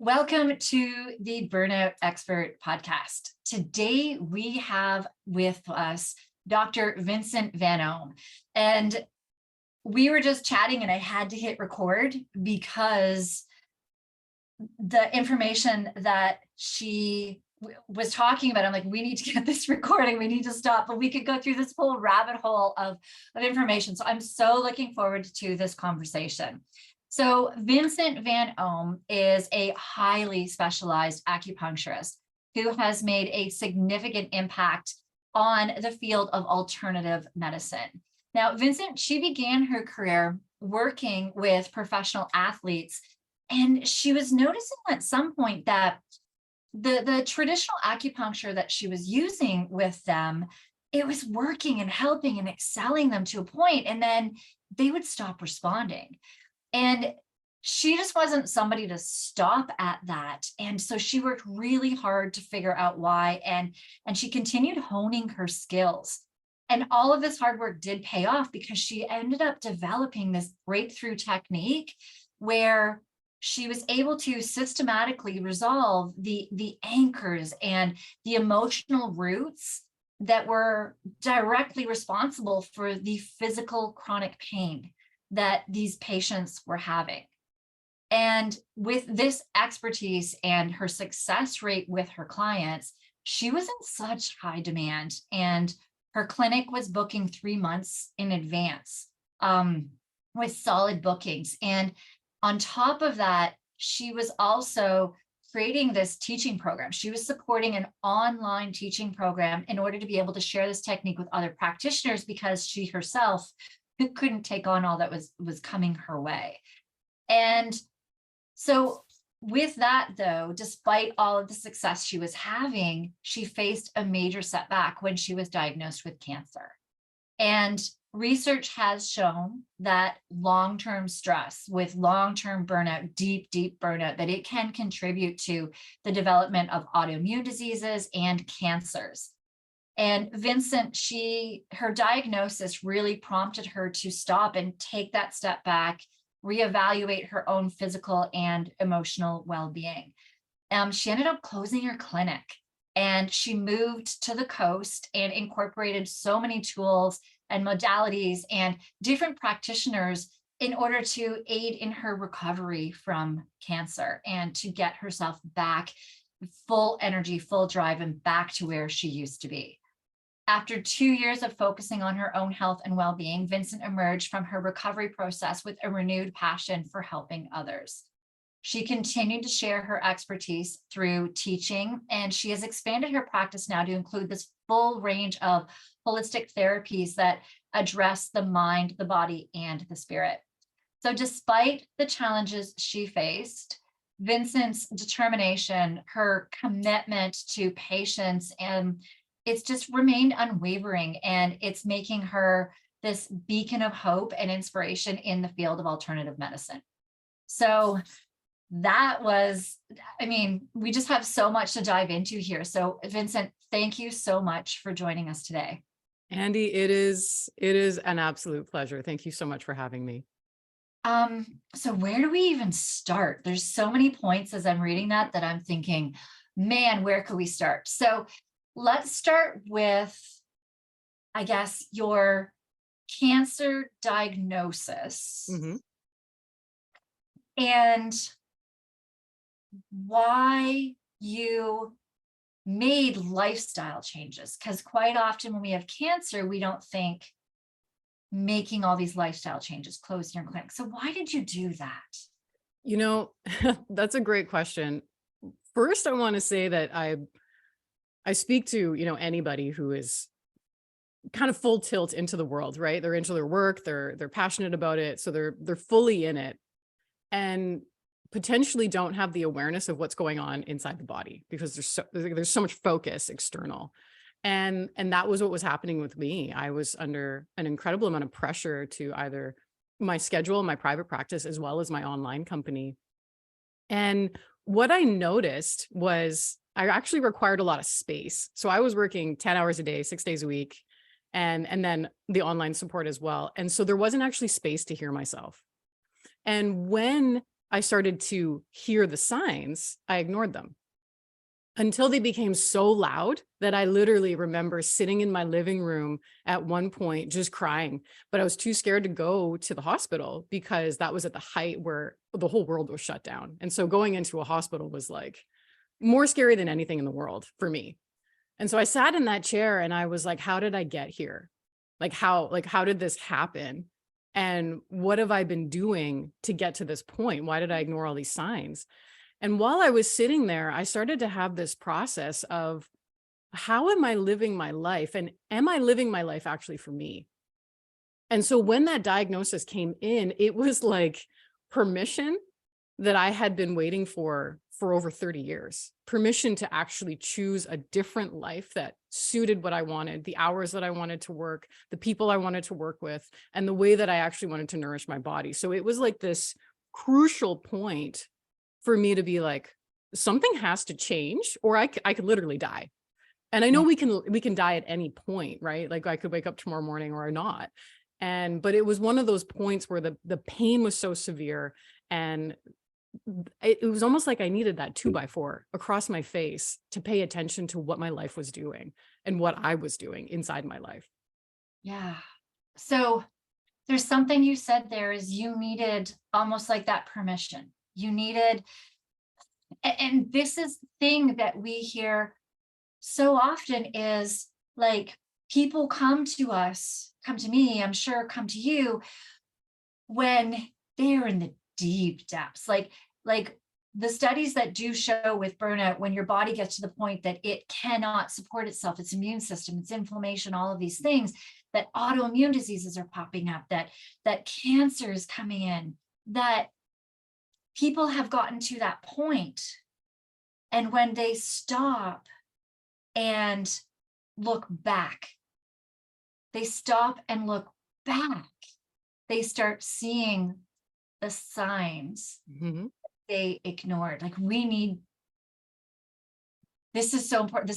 Welcome to the Burnout Expert Podcast. Today we have with us Dr. Vincent VanOhm. And we were just chatting and I had to hit record because the information that she was talking about, I'm like, we need to get this recording, we need to stop, but we could go through this whole rabbit hole of information. So I'm so looking forward to this conversation. So Vincent VanOhm is a highly specialized acupuncturist who has made a significant impact on the field of alternative medicine. Now, Vincent, she began her career working with professional athletes, and she was noticing at some point that the traditional acupuncture that she was using with them, it was working and helping and excelling them to a point, and then they would stop responding. And she just wasn't somebody to stop at that. And so she worked really hard to figure out why. And she continued honing her skills. And all of this hard work did pay off because she ended up developing this breakthrough technique where she was able to systematically resolve the anchors and the emotional roots that were directly responsible for the physical chronic pain that these patients were having. And with this expertise and her success rate with her clients, she was in such high demand, and her clinic was booking 3 months in advance with solid bookings. And on top of that, she was also creating this teaching program. She was supporting an online teaching program in order to be able to share this technique with other practitioners because she herself couldn't take on all that was coming her way. And so with that, though, despite all of the success she was having, she faced a major setback when she was diagnosed with cancer. And research has shown that long-term stress with long-term burnout, deep burnout, that it can contribute to the development of autoimmune diseases and cancers. And Vincent, her diagnosis really prompted her to stop and take that step back, reevaluate her own physical and emotional well-being. She ended up closing her clinic, and she moved to the coast and incorporated so many tools and modalities and different practitioners in order to aid in her recovery from cancer and to get herself back full energy, full drive, and back to where she used to be. After 2 years of focusing on her own health and well-being, Vincent emerged from her recovery process with a renewed passion for helping others. She continued to share her expertise through teaching, and she has expanded her practice now to include this full range of holistic therapies that address the mind, the body, and the spirit. So despite the challenges she faced, Vincent's determination, her commitment to patience, and it's just remained unwavering, and it's making her this beacon of hope and inspiration in the field of alternative medicine. So that was, we just have so much to dive into here. So Vincent, thank you so much for joining us today. Andy, it is an absolute pleasure. Thank you so much for having me. So where do we even start? There's so many points as I'm reading that I'm thinking, man, where could we start? So let's start with, I guess, your cancer diagnosis and why you made lifestyle changes. Because quite often when we have cancer, we don't think making all these lifestyle changes, closing your clinic. So why did you do that? That's a great question. First, I want to say that I speak to, anybody who is kind of full tilt into the world, right? They're into their work, they're passionate about it. So they're fully in it and potentially don't have the awareness of what's going on inside the body because there's so much focus external. And that was what was happening with me. I was under an incredible amount of pressure to either my schedule, my private practice, as well as my online company. And what I noticed was I actually required a lot of space. So I was working 10 hours a day, 6 days a week, and then the online support as well. And so there wasn't actually space to hear myself. And when I started to hear the signs, I ignored them until they became so loud that I literally remember sitting in my living room at one point just crying, but I was too scared to go to the hospital because that was at the height where the whole world was shut down. And so going into a hospital was like more scary than anything in the world for me. And so I sat in that chair and I was like, how did I get here? How did this happen? And what have I been doing to get to this point? Why did I ignore all these signs? And while I was sitting there, I started to have this process of how am I living my life? And am I living my life actually for me? And so when that diagnosis came in, it was like permission that I had been waiting for over 30 years, permission to actually choose a different life that suited what I wanted, the hours that I wanted to work, the people I wanted to work with, and the way that I actually wanted to nourish my body. So it was like this crucial point for me to be like, something has to change or I could literally die. And I know we can die at any point, right? Like I could wake up tomorrow morning or not. But it was one of those points where the pain was so severe, and it was almost like I needed that 2x4 across my face to pay attention to what my life was doing and what I was doing inside my life. Yeah. So there's something you said there is you needed almost like that permission. You needed, and this is the thing that we hear so often is like people come to us, come to me, I'm sure come to you when they're in the deep depths, like the studies that do show with burnout, when your body gets to the point that it cannot support itself, its immune system, its inflammation, all of these things, that autoimmune diseases are popping up, that cancer is coming in, that people have gotten to that point. And when they stop and look back, they stop and look back, they start seeing the signs they ignored. Like this is so important.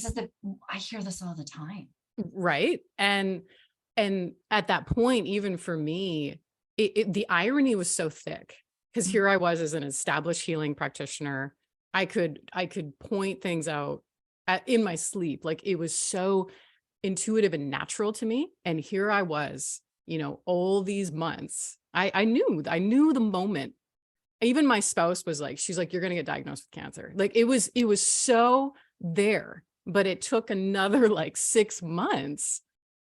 I hear this all the time. Right. And at that point, even for me, the irony was so thick because here I was as an established healing practitioner. I could point things out in my sleep. Like it was so intuitive and natural to me. And here I was, all these months, I knew the moment. Even my spouse was like, she's like, you're going to get diagnosed with cancer. Like it was so there, but it took another like 6 months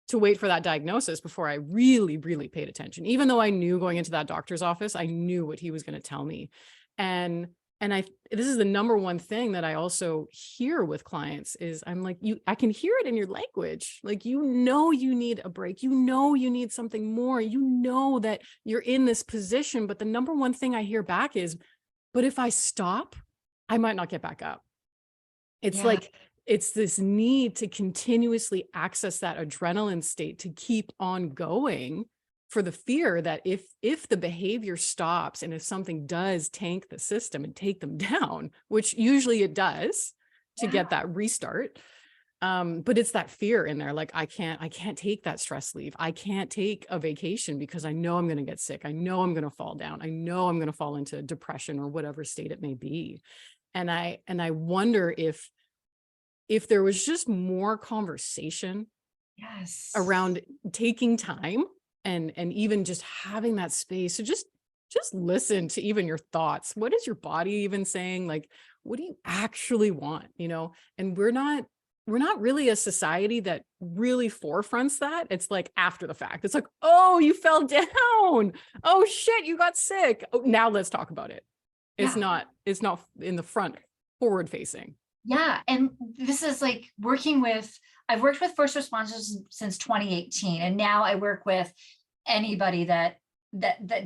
to wait for that diagnosis before I really, really paid attention. Even though I knew going into that doctor's office, I knew what he was going to tell me. And this is the number one thing that I also hear with clients is I'm like, I can hear it in your language. Like, you need a break, you need something more, that you're in this position. But the number one thing I hear back is, but if I stop, I might not get back up. It's like, it's this need to continuously access that adrenaline state to keep on going, for the fear that if the behavior stops and if something does tank the system and take them down, which usually it does to get that restart. But it's that fear in there. Like, I can't take that stress leave. I can't take a vacation because I know I'm going to get sick. I know I'm going to fall down. I know I'm going to fall into depression or whatever state it may be. And I wonder if there was just more conversation around taking time and even just having that space to just listen to even your thoughts. What is your body even saying? Like, what do you actually want? And we're not really a society that really forefronts that. It's like after the fact. It's like, oh, you fell down. Oh shit, you got sick. Oh, now let's talk about it. It's not in the front, forward facing. Yeah. And this is like I've worked with first responders since 2018. And now I work with anybody that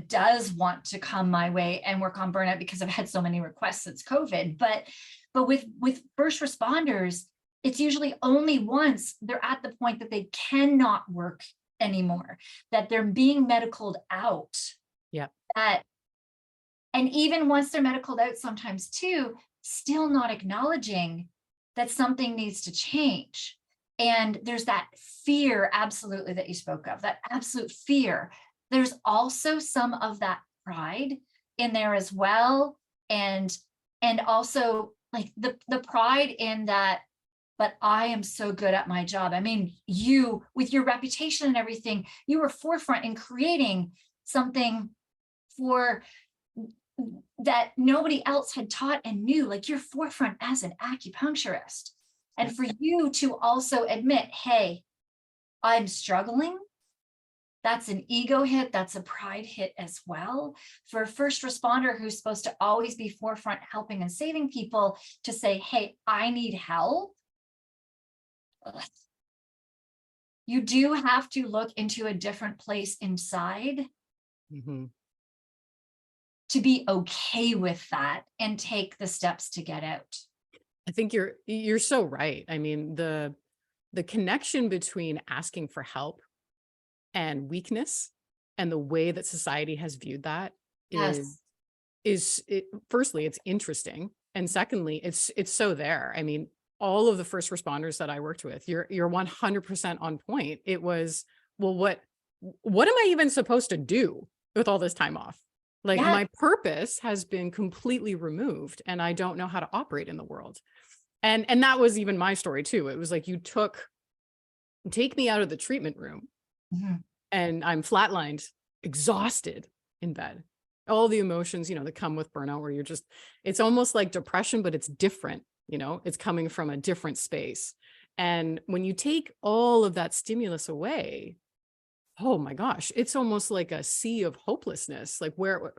does want to come my way and work on burnout, because I've had so many requests since COVID. But with first responders, it's usually only once they're at the point that they cannot work anymore, that they're being medicaled out. Yeah. And even once they're medicaled out, sometimes too, still not acknowledging that something needs to change. And there's that fear, absolutely, that you spoke of, that absolute fear. There's also some of that pride in there as well. And also like the pride in that, but I am so good at my job. I mean, you, with your reputation and everything, you were forefront in creating something for that nobody else had taught and knew. Like, you're forefront as an acupuncturist. And for you to also admit, hey, I'm struggling, that's an ego hit, that's a pride hit as well. For a first responder who's supposed to always be forefront helping and saving people, to say, hey, I need help. You do have to look into a different place inside to be okay with that and take the steps to get out. I think you're so right. I mean, the connection between asking for help and weakness, and the way that society has viewed that Yes. firstly, it's interesting, and secondly, it's so there. I mean, all of the first responders that I worked with, you're 100% on point. It was, well, what am I even supposed to do with all this time off? Like, Yeah. my purpose has been completely removed, and I don't know how to operate in the world. And that was even my story too. It was like, you take me out of the treatment room, and I'm flatlined, exhausted in bed. All the emotions, that come with burnout, where it's almost like depression, but it's different, it's coming from a different space. And when you take all of that stimulus away, oh my gosh, it's almost like a sea of hopelessness. Like, where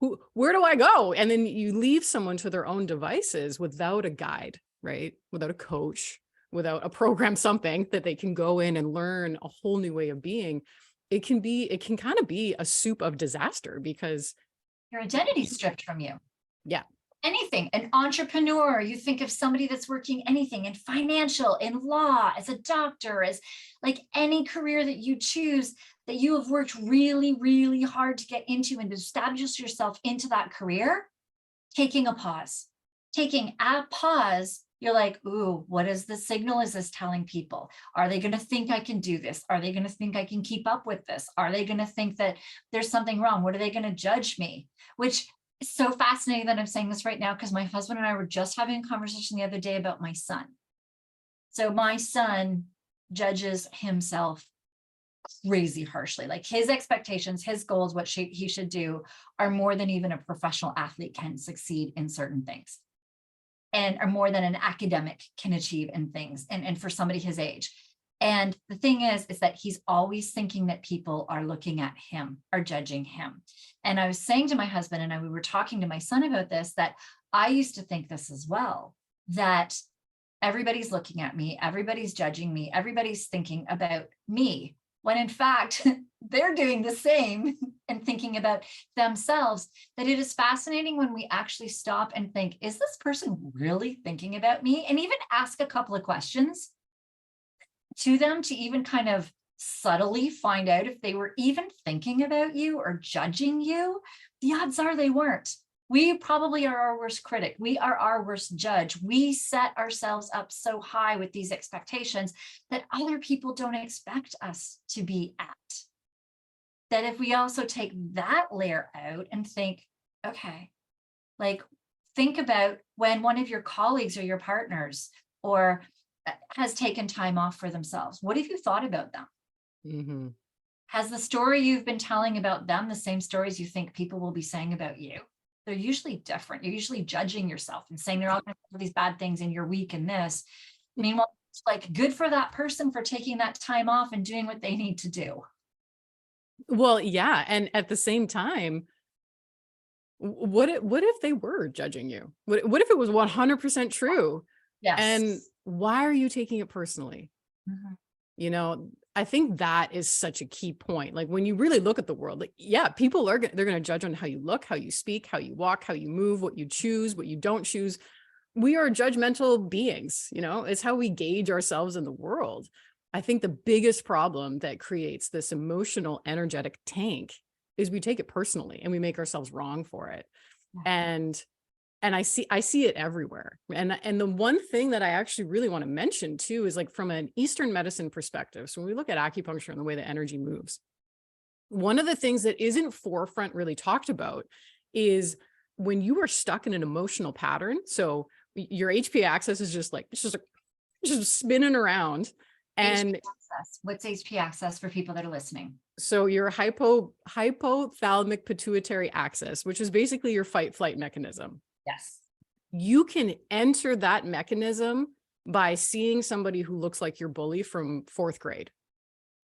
do I go? And then you leave someone to their own devices without a guide, right? Without a coach, without a program, something that they can go in and learn a whole new way of being. It can kind of be a soup of disaster, because Your identity stripped from you. Yeah. Anything, an entrepreneur, you think of somebody that's working anything in financial, in law, as a doctor, as like any career that you choose, that you have worked really, really hard to get into and establish yourself into that career, taking a pause. You're like, ooh, what is the signal is this telling people? Are they going to think I can do this? Are they going to think I can keep up with this? Are they going to think that there's something wrong? What are they going to judge me? Which is so fascinating that I'm saying this right now, because my husband and I were just having a conversation the other day about my son. So my son judges himself crazy harshly. Like, his expectations, his goals, what he should do are more than even a professional athlete can succeed in certain things, and are more than an academic can achieve in things, and for somebody his age. And the thing is that he's always thinking that people are looking at him, are judging him. And I was saying to my husband, and we were talking to my son about this, that I used to think this as well, that everybody's looking at me, everybody's judging me, everybody's thinking about me, when in fact, they're doing the same and thinking about themselves. That it is fascinating when we actually stop and think, is this person really thinking about me? And even ask a couple of questions to them, to even kind of subtly find out if they were even thinking about you or judging you. The odds are they weren't. We probably are our worst critic. We are our worst judge. We set ourselves up so high with these expectations that other people don't expect us to be at. That if we also take that layer out and think, okay, like, think about when one of your colleagues or your partners or has taken time off for themselves. What have you thought about them? Has the story you've been telling about them the same stories you think people will be saying about you? They're usually different. You're usually judging yourself and saying they're all going to do these bad things and you're weak in this. Meanwhile, it's like, good for that person for taking that time off and doing what they need to do. Well, yeah. And at the same time, what if they were judging you? What if it was 100% true? Yes. And why are you taking it personally? I think that is such a key point. Like, when you really look at the world, like, yeah, people they're going to judge on how you look, how you speak, how you walk, how you move, what you choose, what you don't choose. We are judgmental beings, it's how we gauge ourselves in the world. I think the biggest problem that creates this emotional, energetic tank is we take it personally and we make ourselves wrong for it. And I see it everywhere. And the one thing that I actually really want to mention too is, like, from an Eastern medicine perspective. So when we look at acupuncture and the way the energy moves, one of the things that isn't forefront really talked about is when you are stuck in an emotional pattern. So your HPA axis is just like, it's just spinning around. And HP axis. What's HP axis for people that are listening? so your hypothalamic pituitary axis, which is basically your fight flight mechanism. Yes. You can enter that mechanism by seeing somebody who looks like your bully from 4th grade.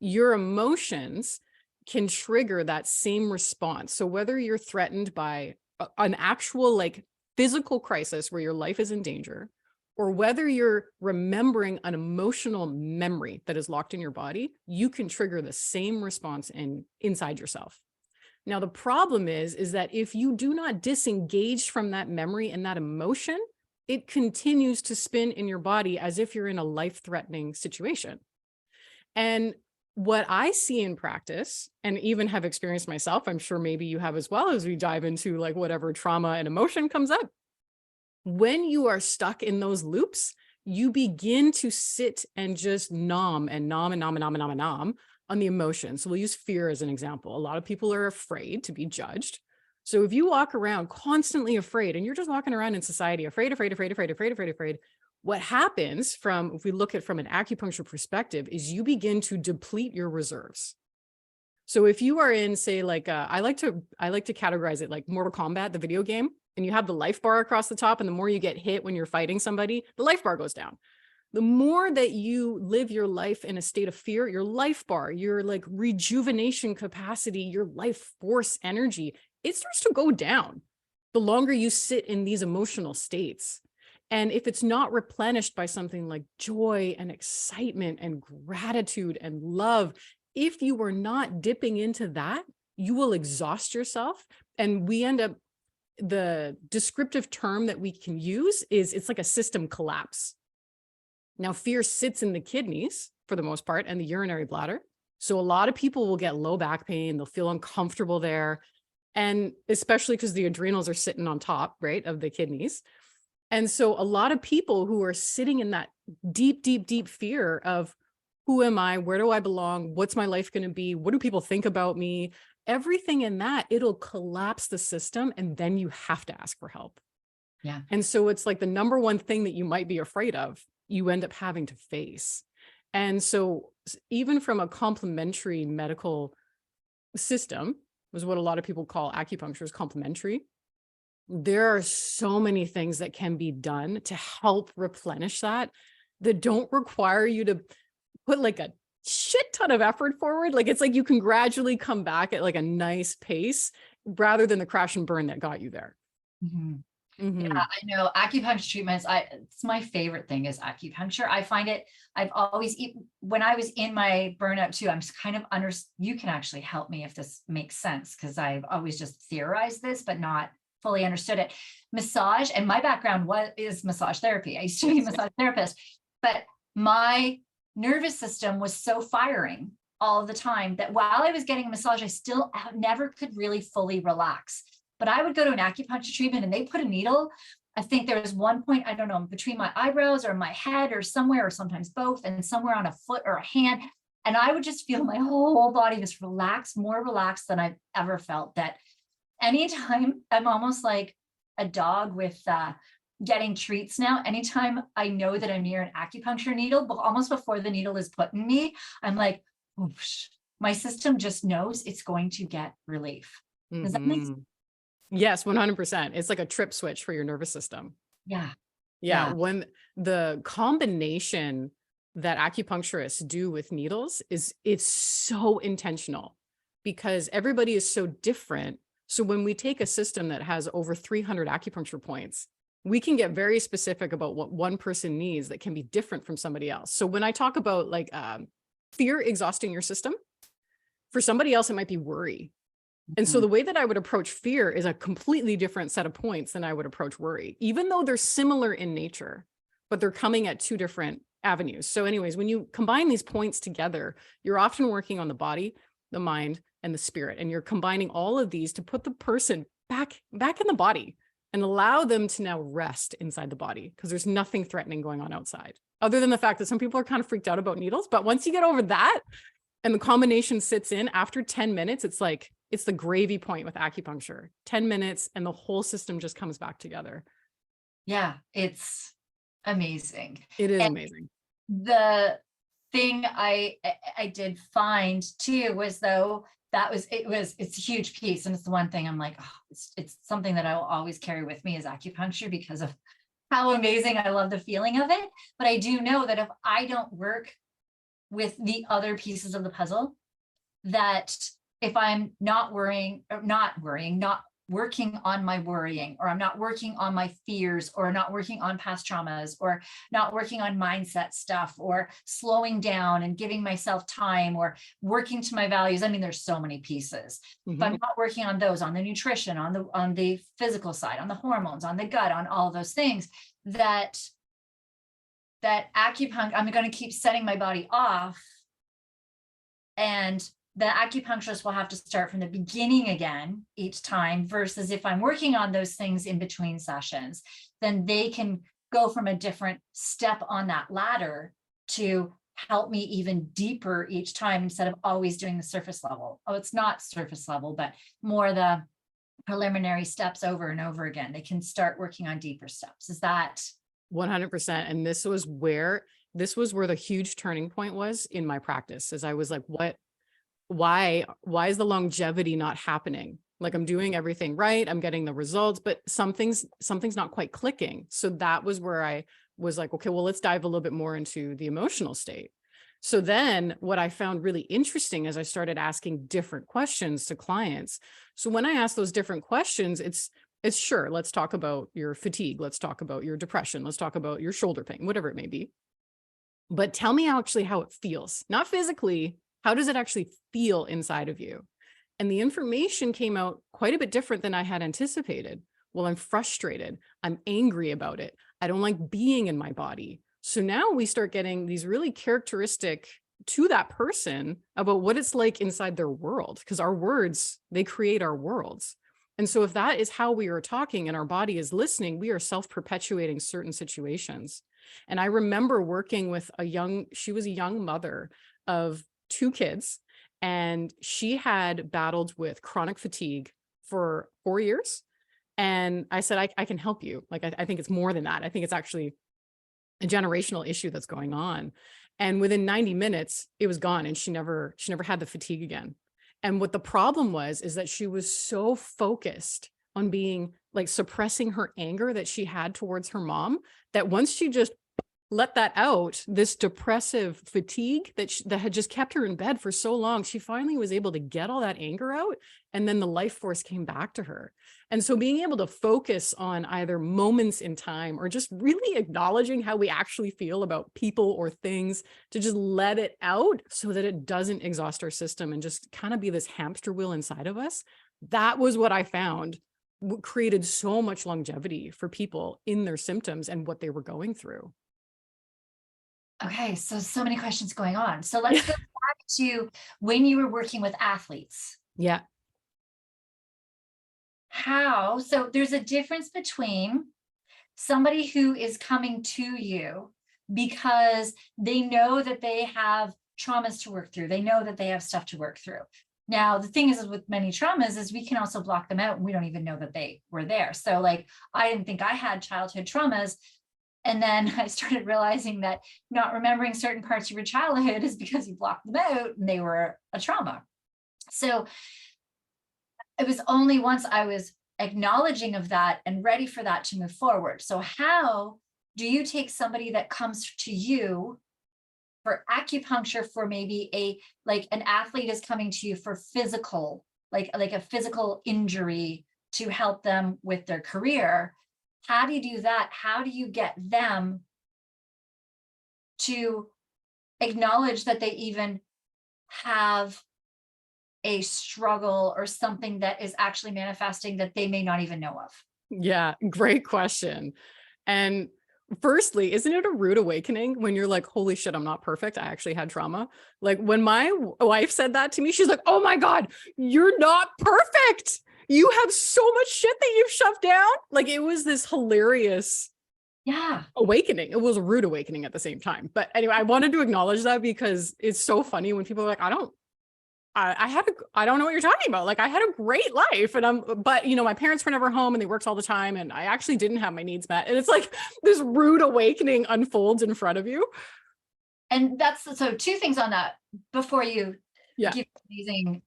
Your emotions can trigger that same response. So whether you're threatened by an actual like physical crisis where your life is in danger, or whether you're remembering an emotional memory that is locked in your body, you can trigger the same response inside yourself. Now, the problem is that if you do not disengage from that memory and that emotion, it continues to spin in your body as if you're in a life-threatening situation. And what I see in practice, and even have experienced myself, I'm sure maybe you have as well, as we dive into like whatever trauma and emotion comes up, when you are stuck in those loops, you begin to sit and just nom and nom and nom and nom and nom and nom on the emotion. So we'll use fear as an example. A lot of people are afraid to be judged. So if you walk around constantly afraid, and you're just walking around in society, afraid, what happens if we look at it from an acupuncture perspective, is you begin to deplete your reserves. So if you are in, say, like, I like to categorize it like Mortal Kombat, the video game, and you have the life bar across the top, and the more you get hit when you're fighting somebody, the life bar goes down. The more that you live your life in a state of fear, your life bar, your like rejuvenation capacity, your life force energy, it starts to go down the longer you sit in these emotional states. And if it's not replenished by something like joy and excitement and gratitude and love, if you are not dipping into that, you will exhaust yourself. And we end up, the descriptive term that we can use is it's like a system collapse. Now, fear sits in the kidneys for the most part and the urinary bladder. So a lot of people will get low back pain. They'll feel uncomfortable there. And especially because the adrenals are sitting on top, right, of the kidneys. And so a lot of people who are sitting in that deep fear of who am I? Where do I belong? What's my life going to be? What do people think about me? Everything in that, it'll collapse the system, and then you have to ask for help. Yeah. And so it's like the number one thing that you might be afraid of, you end up having to face. And so even from a complementary medical system, is what a lot of people call acupuncture is complementary. There are so many things that can be done to help replenish that don't require you to put like a shit ton of effort forward. Like, it's like you can gradually come back at like a nice pace rather than the crash and burn that got you there. Mm-hmm. Mm-hmm. Yeah, I know acupuncture treatments. It's my favorite thing is acupuncture. I find it, I've always, when I was in my burnout too, I'm kind of you can actually help me if this makes sense, because I've always just theorized this, but not fully understood it. Massage, and my background is massage therapy. I used to be a massage therapist, but my nervous system was so firing all the time that while I was getting a massage, I still never could really fully relax. But I would go to an acupuncture treatment and they put a needle. I think there was one point, I don't know, between my eyebrows or my head or somewhere, or sometimes both, and somewhere on a foot or a hand. And I would just feel my whole body just relaxed, more relaxed than I've ever felt. That anytime, I'm almost like a dog with getting treats now. Anytime I know that I'm near an acupuncture needle, but almost before the needle is put in me, I'm like, whoosh, my system just knows it's going to get relief. Does that make sense? Yes, 100%. It's like a trip switch for your nervous system. Yeah. When the combination that acupuncturists do with needles it's so intentional, because everybody is so different. So when we take a system that has over 300 acupuncture points, we can get very specific about what one person needs that can be different from somebody else. So when I talk about like fear exhausting your system, for somebody else, it might be worry. And so the way that I would approach fear is a completely different set of points than I would approach worry, even though they're similar in nature, but they're coming at two different avenues. So anyways, when you combine these points together, you're often working on the body, the mind, and the spirit. And you're combining all of these to put the person back in the body and allow them to now rest inside the body, because there's nothing threatening going on outside, other than the fact that some people are kind of freaked out about needles. But once you get over that and the combination sits in after 10 minutes, it's like, it's the gravy point with acupuncture. 10 minutes and the whole system just comes back together. Yeah, it's amazing. It is And amazing. the thing I did find too was, though, it's a huge piece, and it's the one thing I'm like, oh, it's something that I will always carry with me is acupuncture, because of how amazing I love the feeling of it. But I do know that if I don't work with the other pieces of the puzzle, that if I'm not working on my worrying, or I'm not working on my fears, or not working on past traumas, or not working on mindset stuff, or slowing down and giving myself time, or working to my values. I mean, there's so many pieces. If I'm not working on those, on the nutrition, on the physical side, on the hormones, on the gut, on all of those things, that acupuncture, I'm going to keep setting my body off, and the acupuncturist will have to start from the beginning again each time, versus if I'm working on those things in between sessions, then they can go from a different step on that ladder to help me even deeper each time, instead of always doing the surface level. Oh, it's not surface level, but more the preliminary steps over and over again. They can start working on deeper steps. Is that 100%? And this was where the huge turning point was in my practice, as I was like, why is the longevity not happening? Like, I'm doing everything right, I'm getting the results, but something's not quite clicking. So that was where I was like, okay, well, let's dive a little bit more into the emotional state. So then what I found really interesting is I started asking different questions to clients. So when I ask those different questions, it's sure, let's talk about your fatigue, let's talk about your depression, let's talk about your shoulder pain, whatever it may be. But tell me actually how it feels, not physically. How does it actually feel inside of you? And the information came out quite a bit different than I had anticipated. Well, I'm frustrated. I'm angry about it. I don't like being in my body. So now we start getting these really characteristic to that person about what it's like inside their world, because our words, they create our worlds. And so if that is how we are talking and our body is listening, we are self-perpetuating certain situations. And I remember working with she was a young mother of 2 kids, and she had battled with chronic fatigue for 4 years. And I said, I can help you. Like, I think it's more than that. I think it's actually a generational issue that's going on. And within 90 minutes, it was gone. And she never had the fatigue again. And what the problem was, is that she was so focused on being like suppressing her anger that she had towards her mom, that once she just let that out, this depressive fatigue that had just kept her in bed for so long, she finally was able to get all that anger out, and then the life force came back to her. And so being able to focus on either moments in time, or just really acknowledging how we actually feel about people or things, to just let it out so that it doesn't exhaust our system and just kind of be this hamster wheel inside of us. That was what I found created so much longevity for people in their symptoms and what they were going through. okay? So many questions going on. So let's go back to when you were working with athletes. Yeah. So there's a difference between somebody who is coming to you because they know that they have traumas to work through. They know that they have stuff to work through. Now, the thing is with many traumas is we can also block them out and we don't even know that they were there. So like, I didn't think I had childhood traumas. And then I started realizing that not remembering certain parts of your childhood is because you blocked them out and they were a trauma. So it was only once I was acknowledging of that and ready for that to move forward. So how do you take somebody that comes to you for acupuncture, for maybe an athlete is coming to you for physical, like a physical injury to help them with their career? How do you do that? How do you get them to acknowledge that they even have a struggle or something that is actually manifesting that they may not even know of? Yeah, great question. And firstly, isn't it a rude awakening when you're like, holy shit, I'm not perfect, I actually had trauma? Like, when my wife said that to me, she's like, oh my God, you're not perfect. You have so much shit that you've shoved down. Like, it was this hilarious awakening. It was a rude awakening at the same time. But anyway, I wanted to acknowledge that because it's so funny when people are like, I don't know what you're talking about. Like I had a great life but my parents were never home and they worked all the time. And I actually didn't have my needs met. And it's like this rude awakening unfolds in front of you. And so two things on that before you Yeah. give amazing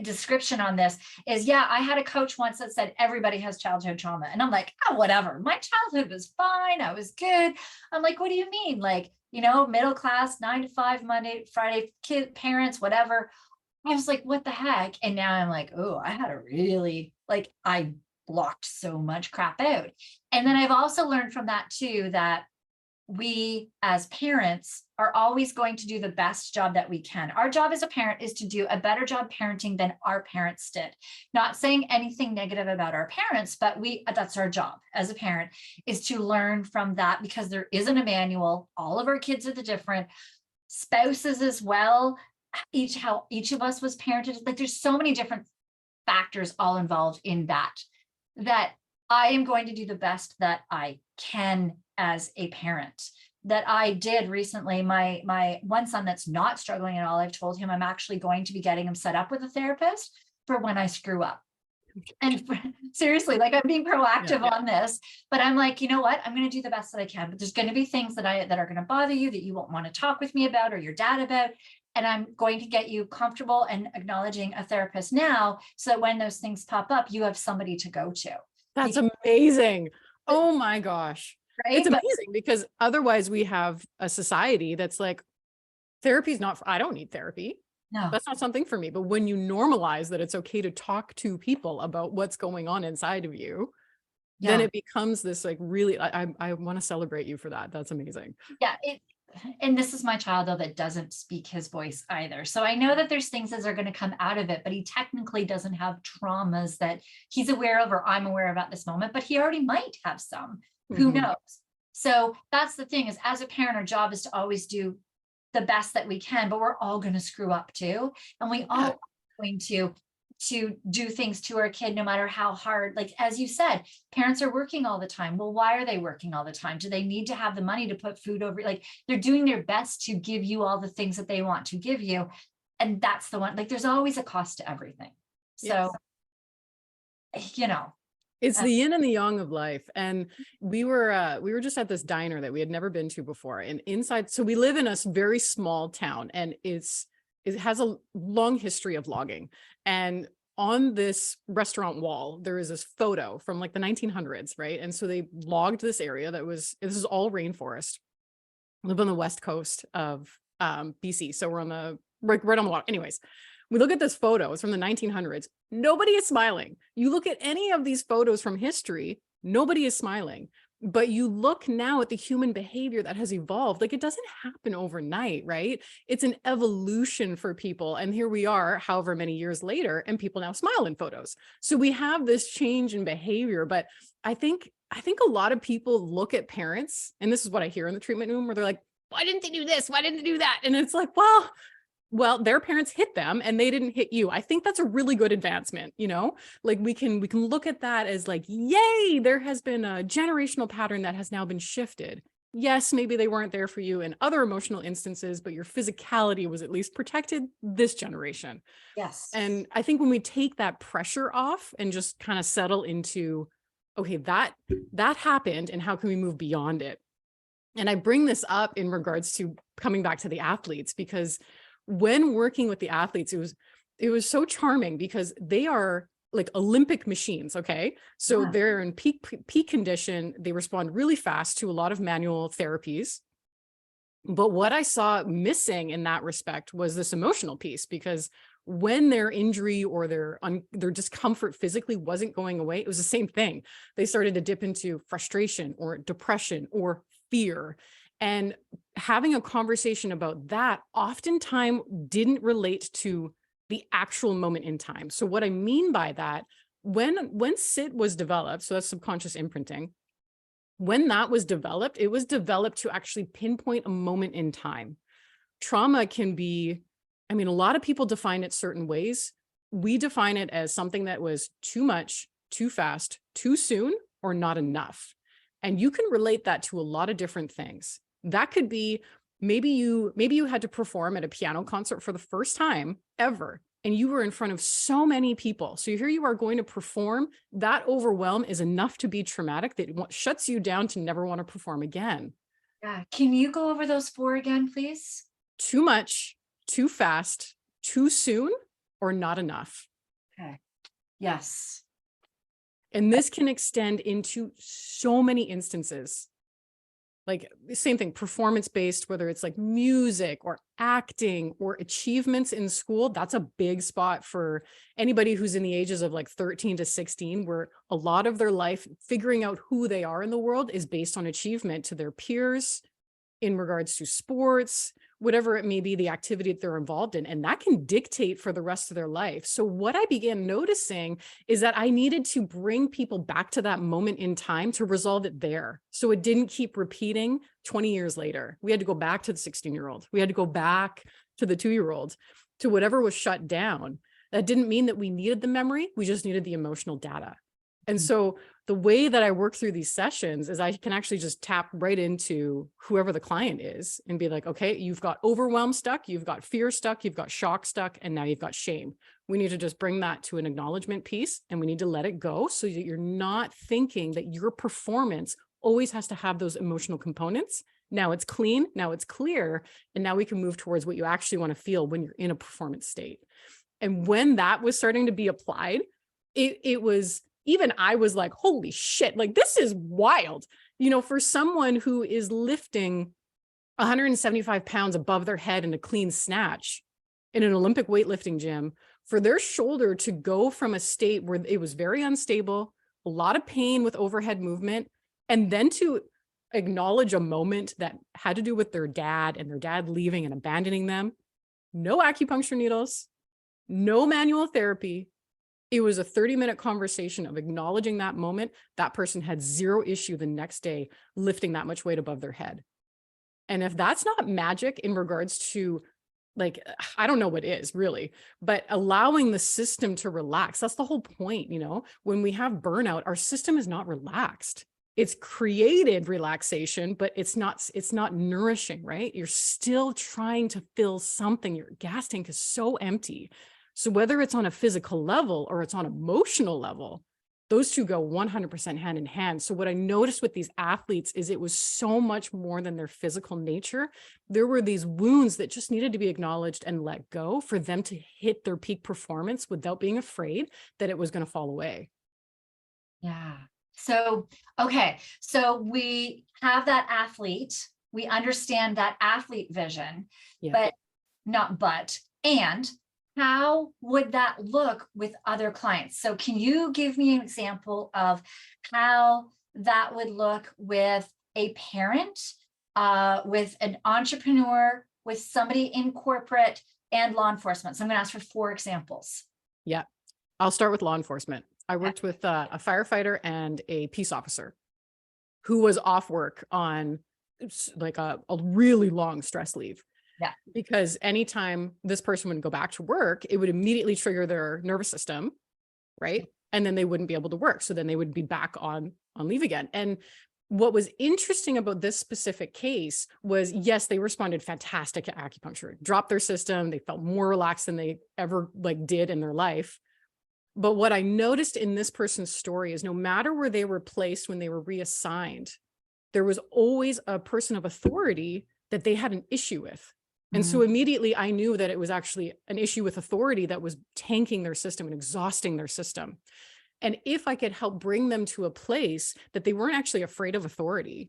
description on this is, I had a coach once that said everybody has childhood trauma. And I'm like, oh, whatever. My childhood was fine. I was good. I'm like, what do you mean? Like, middle class, 9 to 5, Monday, Friday, kid, parents, whatever. I was like, what the heck? And now I'm like, oh, I had a really, like, I blocked so much crap out. And then I've also learned from that too, that we as parents are always going to do the best job that we can. Our job as a parent is to do a better job parenting than our parents did. Not saying anything negative about our parents, but that's our job as a parent, is to learn from that, because there isn't a manual. All of our kids are different. Spouses as well. How each of us was parented. Like there's so many different factors all involved in that I am going to do the best that I can as a parent. That I did recently. My one son that's not struggling at all, I've told him I'm actually going to be getting him set up with a therapist for when I screw up. And seriously, like I'm being proactive on this, but I'm like, you know what? I'm going to do the best that I can, but there's going to be things that are going to bother you that you won't want to talk with me about or your dad about. And I'm going to get you comfortable and acknowledging a therapist now, so that when those things pop up, you have somebody to go to. That's amazing. Oh my gosh. Right? It's amazing because otherwise we have a society that's like, therapy's not, I don't need therapy. No. That's not something for me. But when you normalize that it's okay to talk to people about what's going on inside of you, then it becomes this like really, I want to celebrate you for that. That's amazing. Yeah. And this is my child though that doesn't speak his voice either. So I know that there's things that are going to come out of it, but he technically doesn't have traumas that he's aware of or I'm aware of at this moment, but he already might have some. Who knows? So that's the thing, is as a parent, our job is to always do the best that we can, but we're all going to screw up too. And we all are going to do things to our kid, no matter how hard. Like, as you said, parents are working all the time. Well, why are they working all the time? Do they need to have the money to put food over? Like, they're doing their best to give you all the things that they want to give you. And that's the one, like, there's always a cost to everything. So, it's the yin and the yang of life. And we were just at this diner that we had never been to before. And inside, so we live in a very small town, and it has a long history of logging. And on this restaurant wall, there is this photo from like the 1900s, right? And so they logged this area this is all rainforest. I live on the west coast of BC. So we're on the right on the water. Anyways, we look at this photo. It's from the 1900s. Nobody is smiling. You look at any of these photos from history, nobody is smiling. But you look now at the human behavior that has evolved. Like, it doesn't happen overnight, right? It's an evolution for people. And here we are, however many years later, and people now smile in photos. So we have this change in behavior. But I think a lot of people look at parents, and this is what I hear in the treatment room, where they're like, why didn't they do this? Why didn't they do that? And it's like, well, their parents hit them and they didn't hit you. I think that's a really good advancement, like we can look at that as like, yay, there has been a generational pattern that has now been shifted. Yes, maybe they weren't there for you in other emotional instances, but your physicality was at least protected this generation. Yes. And I think when we take that pressure off and just kind of settle into, okay, that happened, and how can we move beyond it? And I bring this up in regards to coming back to the athletes, because when working with the athletes, it was so charming, because they are like Olympic machines. Okay. So they're in peak condition. They respond really fast to a lot of manual therapies. But what I saw missing in that respect was this emotional piece, because when their injury or their discomfort physically wasn't going away, it was the same thing. They started to dip into frustration or depression or fear. And having a conversation about that oftentimes didn't relate to the actual moment in time. So what I mean by that, when SIT was developed, so that's subconscious imprinting, when that was developed, it was developed to actually pinpoint a moment in time. Trauma can be, a lot of people define it certain ways. We define it as something that was too much, too fast, too soon, or not enough. And you can relate that to a lot of different things. That could be Maybe you had to perform at a piano concert for the first time ever, and you were in front of so many people. So here you are going to perform. That overwhelm is enough to be traumatic that it shuts you down to never want to perform again. Yeah. Can you go over those 4 again, please? Too much, too fast, too soon, or not enough. Okay. Yes. And this can extend into so many instances. Like the same thing, performance-based, whether it's like music or acting or achievements in school, that's a big spot for anybody who's in the ages of like 13 to 16, where a lot of their life figuring out who they are in the world is based on achievement to their peers in regards to sports, whatever it may be, the activity that they're involved in. And that can dictate for the rest of their life. So what I began noticing is that I needed to bring people back to that moment in time to resolve it there. So it didn't keep repeating 20 years later. We had to go back to the 16-year-old. We had to go back to the 2-year-old, to whatever was shut down. That didn't mean that we needed the memory. We just needed the emotional data. And so the way that I work through these sessions is I can actually just tap right into whoever the client is and be like, okay, you've got overwhelm stuck, you've got fear stuck, you've got shock stuck, and now you've got shame. We need to just bring that to an acknowledgement piece, and we need to let it go so that you're not thinking that your performance always has to have those emotional components. Now it's clean, now it's clear, and now we can move towards what you actually want to feel when you're in a performance state. And when that was starting to be applied, it was, even I was like, holy shit, like this is wild. You know, for someone who is lifting 175 pounds above their head in a clean snatch in an Olympic weightlifting gym, for their shoulder to go from a state where it was very unstable, a lot of pain with overhead movement, and then to acknowledge a moment that had to do with their dad and their dad leaving and abandoning them. No acupuncture needles, no manual therapy. It was a 30-minute conversation of acknowledging that moment. That person had zero issue the next day lifting that much weight above their head. And if that's not magic in regards to, like, I don't know what is really, but allowing the system to relax, that's the whole point. You know, when we have burnout, our system is not relaxed. It's created relaxation, but it's not nourishing, right? You're still trying to fill something. Your gas tank is so empty. So whether it's on a physical level or it's on an emotional level, those two go 100% hand in hand. So what I noticed with these athletes is it was so much more than their physical nature. There were these wounds that just needed to be acknowledged and let go for them to hit their peak performance without being afraid that it was going to fall away. Yeah. So, okay. So we have that athlete, we understand that athlete vision, Yeah. and how would that look with other clients? So can you give me an example of how that would look with a parent, with an entrepreneur, with somebody in corporate and law enforcement? So I'm going to ask for 4 examples. Yeah. I'll start with law enforcement. I worked with a firefighter and a peace officer who was off work on like a really long stress leave. Yeah. Because anytime this person would go back to work, it would immediately trigger their nervous system, right? And then they wouldn't be able to work. So then they would be back on leave again. And what was interesting about this specific case was, yes, they responded fantastic at acupuncture, dropped their system. They felt more relaxed than they ever did in their life. But what I noticed in this person's story is no matter where they were placed when they were reassigned, there was always a person of authority that they had an issue with. And so immediately I knew that it was actually an issue with authority that was tanking their system and exhausting their system. And if I could help bring them to a place that they weren't actually afraid of authority,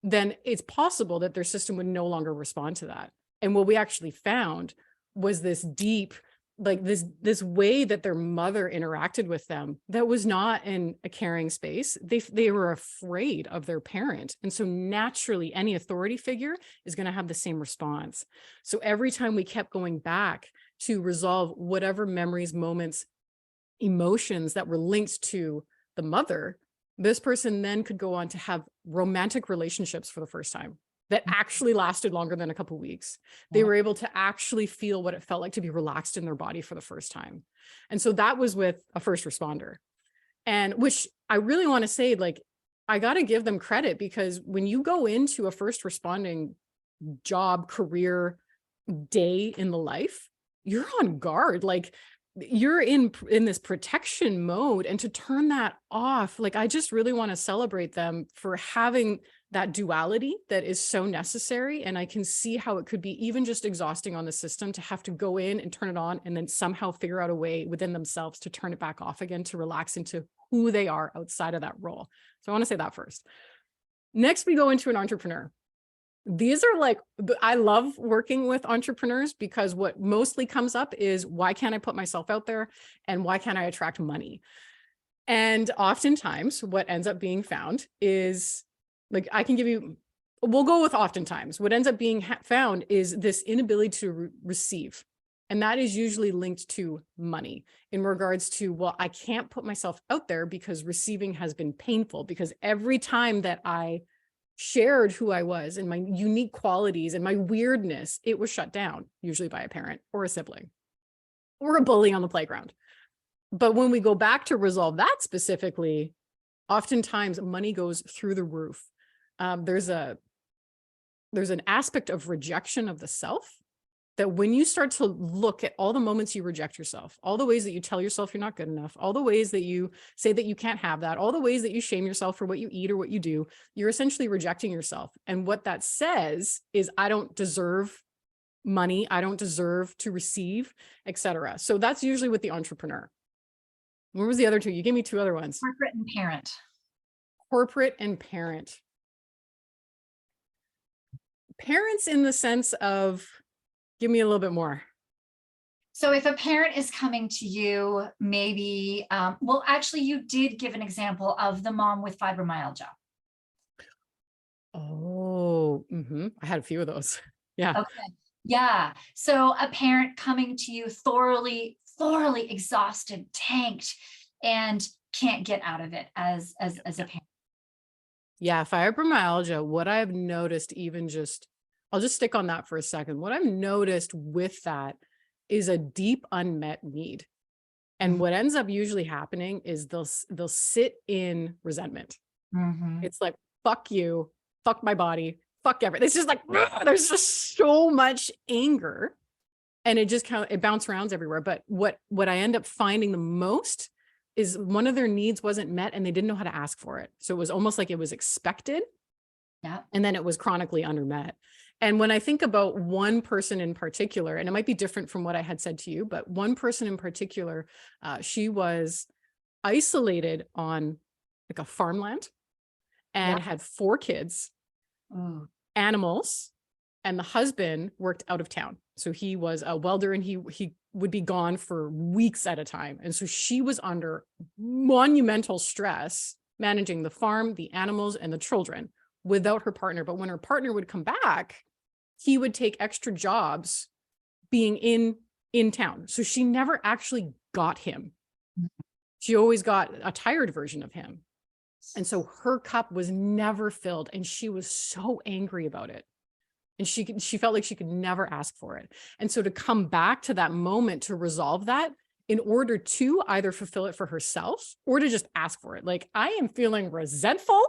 then it's possible that their system would no longer respond to that. And what we actually found was this deep, this way that their mother interacted with them that was not in a caring space. They were afraid of their parent. And so naturally any authority figure is going to have the same response. So every time we kept going back to resolve whatever memories, moments, emotions that were linked to the mother, this person then could go on to have romantic relationships for the first time that actually lasted longer than a couple of weeks. They were able to actually feel what it felt like to be relaxed in their body for the first time. And so that was with a first responder. And which I really want to say, I got to give them credit, because when you go into a first responding job, career, day in the life, you're on guard. Like you're in this protection mode, and to turn that off, like I just really want to celebrate them for having that duality that is so necessary. And I can see how it could be even just exhausting on the system to have to go in and turn it on and then somehow figure out a way within themselves to turn it back off again, to relax into who they are outside of that role. So I want to say that first. Next, we go into an entrepreneur. These are like, I love working with entrepreneurs because what mostly comes up is, why can't I put myself out there, and why can't I attract money? And oftentimes what ends up being found is, like, I can give you, we'll go with oftentimes, what ends up being found is this inability to receive. And that is usually linked to money, in regards to, well, I can't put myself out there because receiving has been painful, because every time that I shared who I was and my unique qualities and my weirdness, it was shut down, usually by a parent or a sibling or a bully on the playground. But when we go back to resolve that specifically, oftentimes money goes through the roof. There's an aspect of rejection of the self, that when you start to look at all the moments you reject yourself, all the ways that you tell yourself you're not good enough, all the ways that you say that you can't have that, all the ways that you shame yourself for what you eat or what you do, you're essentially rejecting yourself. And what that says is, I don't deserve money, I don't deserve to receive, etc. So that's usually with the entrepreneur. What was the other two? You gave me two other ones. Corporate and parent. Corporate and parent. Parents in the sense of, give me a little bit more. So if a parent is coming to you, maybe, well, actually, you did give an example of the mom with fibromyalgia. Oh, I had a few of those. Yeah. Okay. Yeah. So a parent coming to you thoroughly exhausted, tanked, and can't get out of it as a parent. Yeah, fibromyalgia, what I've noticed, I'll just stick on that for a second. What I've noticed with that is a deep unmet need. And what ends up usually happening is they'll sit in resentment. It's like, fuck you, fuck my body, fuck everything. It's just like, there's just so much anger, and it bounce around everywhere. But what I end up finding the most is one of their needs wasn't met, and they didn't know how to ask for it. So it was almost like it was expected. Yeah. And then it was chronically undermet. And when I think about one person in particular, and it might be different from what I had said to you, but one person in particular, she was isolated on like a farmland and had 4 kids, animals, and the husband worked out of town. So he was a welder, and he would be gone for weeks at a time. And so she was under monumental stress managing the farm, the animals, and the children without her partner. But when her partner would come back, he would take extra jobs being in town. So she never actually got him. She always got a tired version of him. And so her cup was never filled, and she was so angry about it. And she felt like she could never ask for it. And so to come back to that moment to resolve that, in order to either fulfill it for herself or to just ask for it. Like, I am feeling resentful.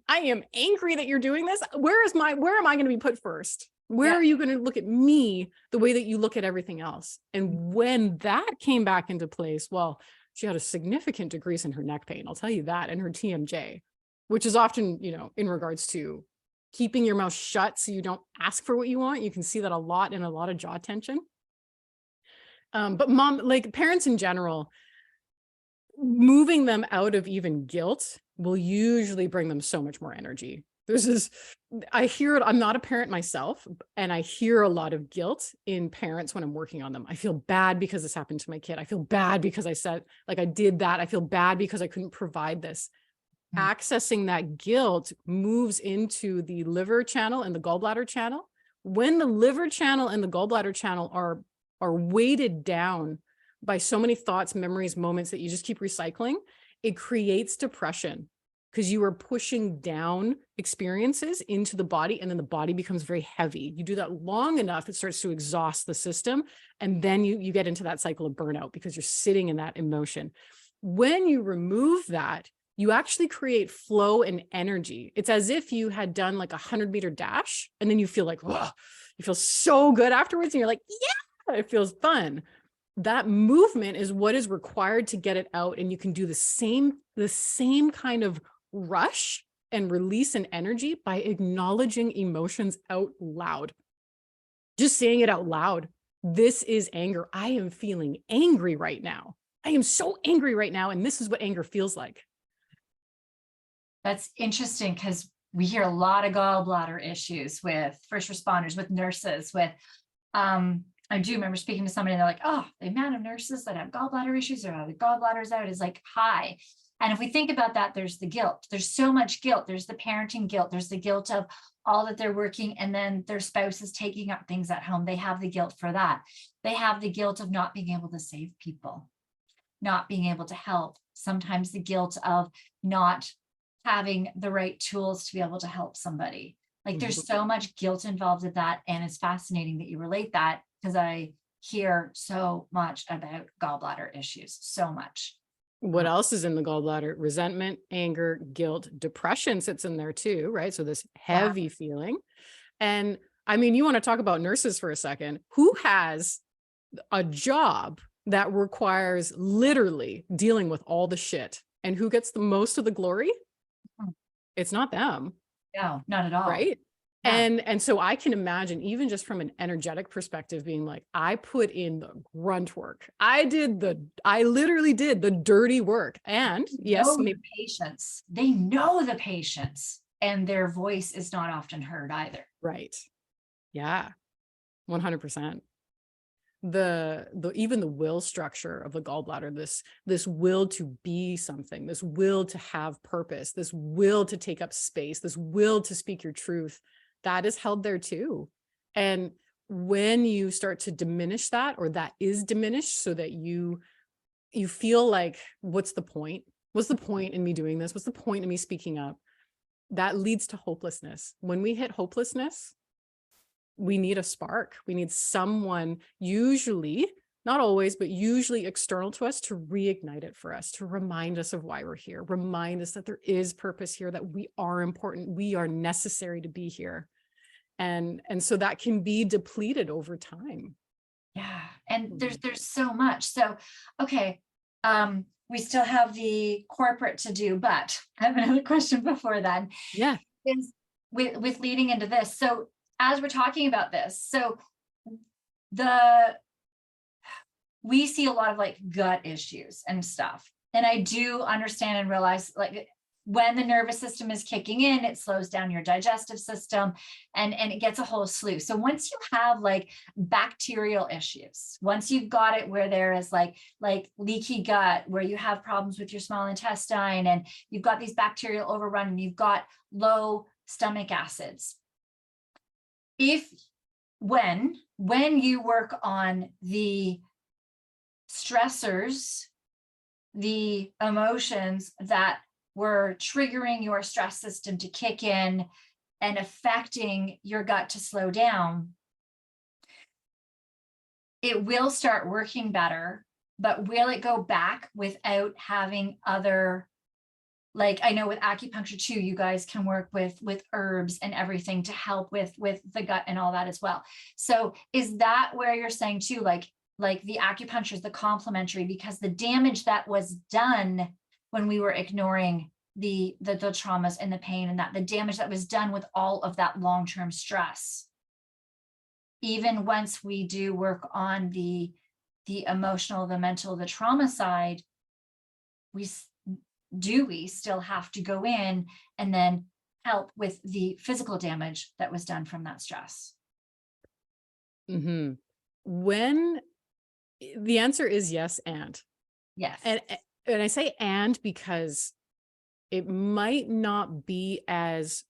I am angry that you're doing this. Where am I going to be put first? Where are you going to look at me the way that you look at everything else? And when that came back into place, well, she had a significant decrease in her neck pain. I'll tell you that, and her TMJ, which is often, in regards to keeping your mouth shut so you don't ask for what you want. You can see that a lot in a lot of jaw tension. But parents in general, moving them out of even guilt will usually bring them so much more energy. I hear it. I'm not a parent myself, and I hear a lot of guilt in parents when I'm working on them. I feel bad because this happened to my kid. I feel bad because I did that. I feel bad because I couldn't provide this. Accessing that guilt moves into the liver channel and the gallbladder channel. When the liver channel and the gallbladder channel are weighted down by so many thoughts, memories, moments that you just keep recycling, it creates depression, because you are pushing down experiences into the body, and then the body becomes very heavy. You do that long enough, it starts to exhaust the system, and then you get into that cycle of burnout because you're sitting in that emotion. When you remove that, you actually create flow and energy. It's as if you had done like 100-meter dash, and then you feel like, whoa, you feel so good afterwards. And you're like, yeah, it feels fun. That movement is what is required to get it out. And you can do the same kind of rush and release and energy by acknowledging emotions out loud. Just saying it out loud. This is anger. I am feeling angry right now. I am so angry right now. And this is what anger feels like. That's interesting, because we hear a lot of gallbladder issues with first responders, with nurses, with, I do remember speaking to somebody and they're like, oh, the amount of nurses that have gallbladder issues or have the gallbladders out is like high. And if we think about that, there's the guilt. There's so much guilt. There's the parenting guilt. There's the guilt of all that they're working, and then their spouse is taking up things at home. They have the guilt for that. They have the guilt of not being able to save people, not being able to help. Sometimes the guilt of not having the right tools to be able to help somebody. Like, there's so much guilt involved with that. And it's fascinating that you relate that, because I hear so much about gallbladder issues, so much. What else is in the gallbladder? Resentment, anger, guilt, depression sits in there too, right? So this heavy feeling. And I mean, you want to talk about nurses for a second. Who has a job that requires literally dealing with all the shit? And who gets the most of the glory? It's not them. No, not at all. Right. Yeah. And so I can imagine, even just from an energetic perspective, being like, I put in the grunt work. I literally did the dirty work. And yes, the patients, they know the patients, and their voice is not often heard either. Right. Yeah. 100%. Even the will structure of the gallbladder, this will to be something, this will to have purpose, this will to take up space, this will to speak your truth, that is held there too. And when you start to diminish that, or that is diminished, so that you feel like, what's the point? What's the point in me doing this? What's the point in me speaking up? That leads to hopelessness. When we hit hopelessness, we need a spark. We need someone, usually, not always, but usually external to us, to reignite it for us, to remind us of why we're here, remind us that there is purpose here, that we are important, we are necessary to be here. And so that can be depleted over time. Yeah. And there's so much. So, okay. We still have the corporate to do, but I have another question before then. Yeah. Is with leading into this. So as we're talking about this, so we see a lot of like gut issues and stuff. And I do understand and realize, like, when the nervous system is kicking in, it slows down your digestive system, and it gets a whole slew. So once you have like bacterial issues, once you've got it where there is like leaky gut, where you have problems with your small intestine, and you've got these bacterial overrun, and you've got low stomach acids, when you work on the stressors, the emotions that were triggering your stress system to kick in and affecting your gut to slow down, it will start working better. But will it go back without having other, like, I know with acupuncture too, you guys can work with herbs and everything to help with the gut and all that as well. So is that where you're saying too, like the acupuncture is the complementary, because the damage that was done when we were ignoring the traumas and the pain, and that the damage that was done with all of that long-term stress, even once we do work on the emotional, the mental, the trauma side, we still have to go in and then help with the physical damage that was done from that stress? Mm-hmm. When the answer is yes, and yes, and I say and because it might not be as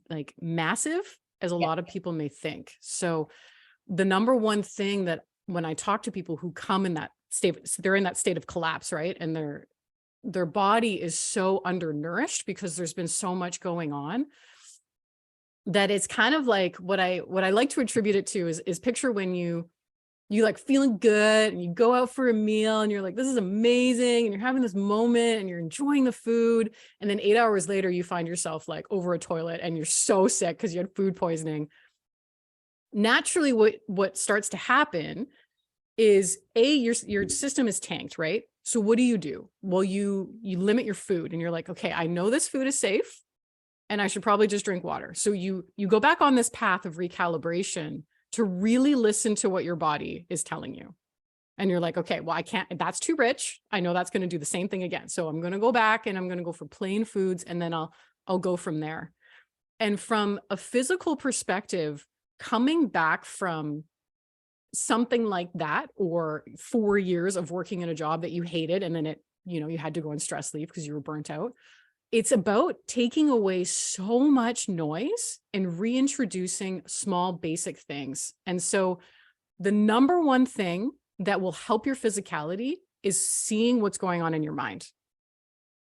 like massive as a lot of people may think. So the number one thing that when I talk to people who come in that state, they're in that state of collapse, right? And their body is so undernourished because there's been so much going on, that it's kind of like what I like to attribute it to is picture when you you like feeling good and you go out for a meal and you're like, this is amazing. And you're having this moment and you're enjoying the food. And then 8 hours later, you find yourself like over a toilet and you're so sick because you had food poisoning. Naturally, what starts to happen is your system is tanked, right? So what do? Well, you limit your food and you're like, okay, I know this food is safe and I should probably just drink water. So you go back on this path of recalibration to really listen to what your body is telling you. And you're like, okay, well, I can't, that's too rich. I know that's going to do the same thing again. So I'm going to go back and I'm going to go for plain foods and then I'll go from there. And from a physical perspective, coming back from something like that, or 4 years of working in a job that you hated, and then you had to go on stress leave because you were burnt out. It's about taking away so much noise and reintroducing small basic things. And so the number one thing that will help your physicality is seeing what's going on in your mind.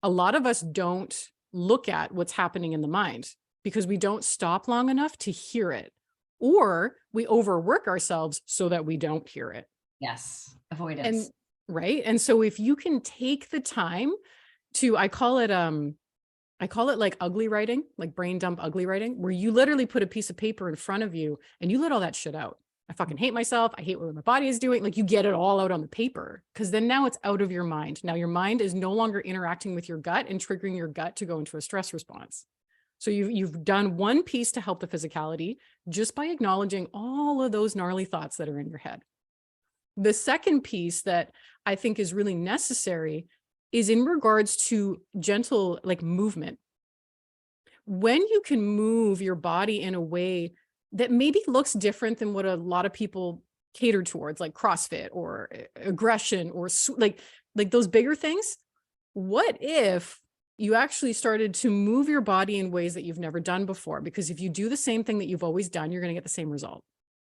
A lot of us don't look at what's happening in the mind because we don't stop long enough to hear it, or we overwork ourselves so that we don't hear it. Yes. Avoidance. And right. And so if you can take the time to, I call it like ugly writing, like brain dump ugly writing, where you literally put a piece of paper in front of you and you let all that shit out. I fucking hate myself. I hate what my body is doing. Like, you get it all out on the paper, because then now it's out of your mind. Now your mind is no longer interacting with your gut and triggering your gut to go into a stress response. So you've done one piece to help the physicality just by acknowledging all of those gnarly thoughts that are in your head. The second piece that I think is really necessary is in regards to gentle, like, movement. When you can move your body in a way that maybe looks different than what a lot of people cater towards, like CrossFit or aggression or like those bigger things. What if you actually started to move your body in ways that you've never done before? Because if you do the same thing that you've always done, you're going to get the same result.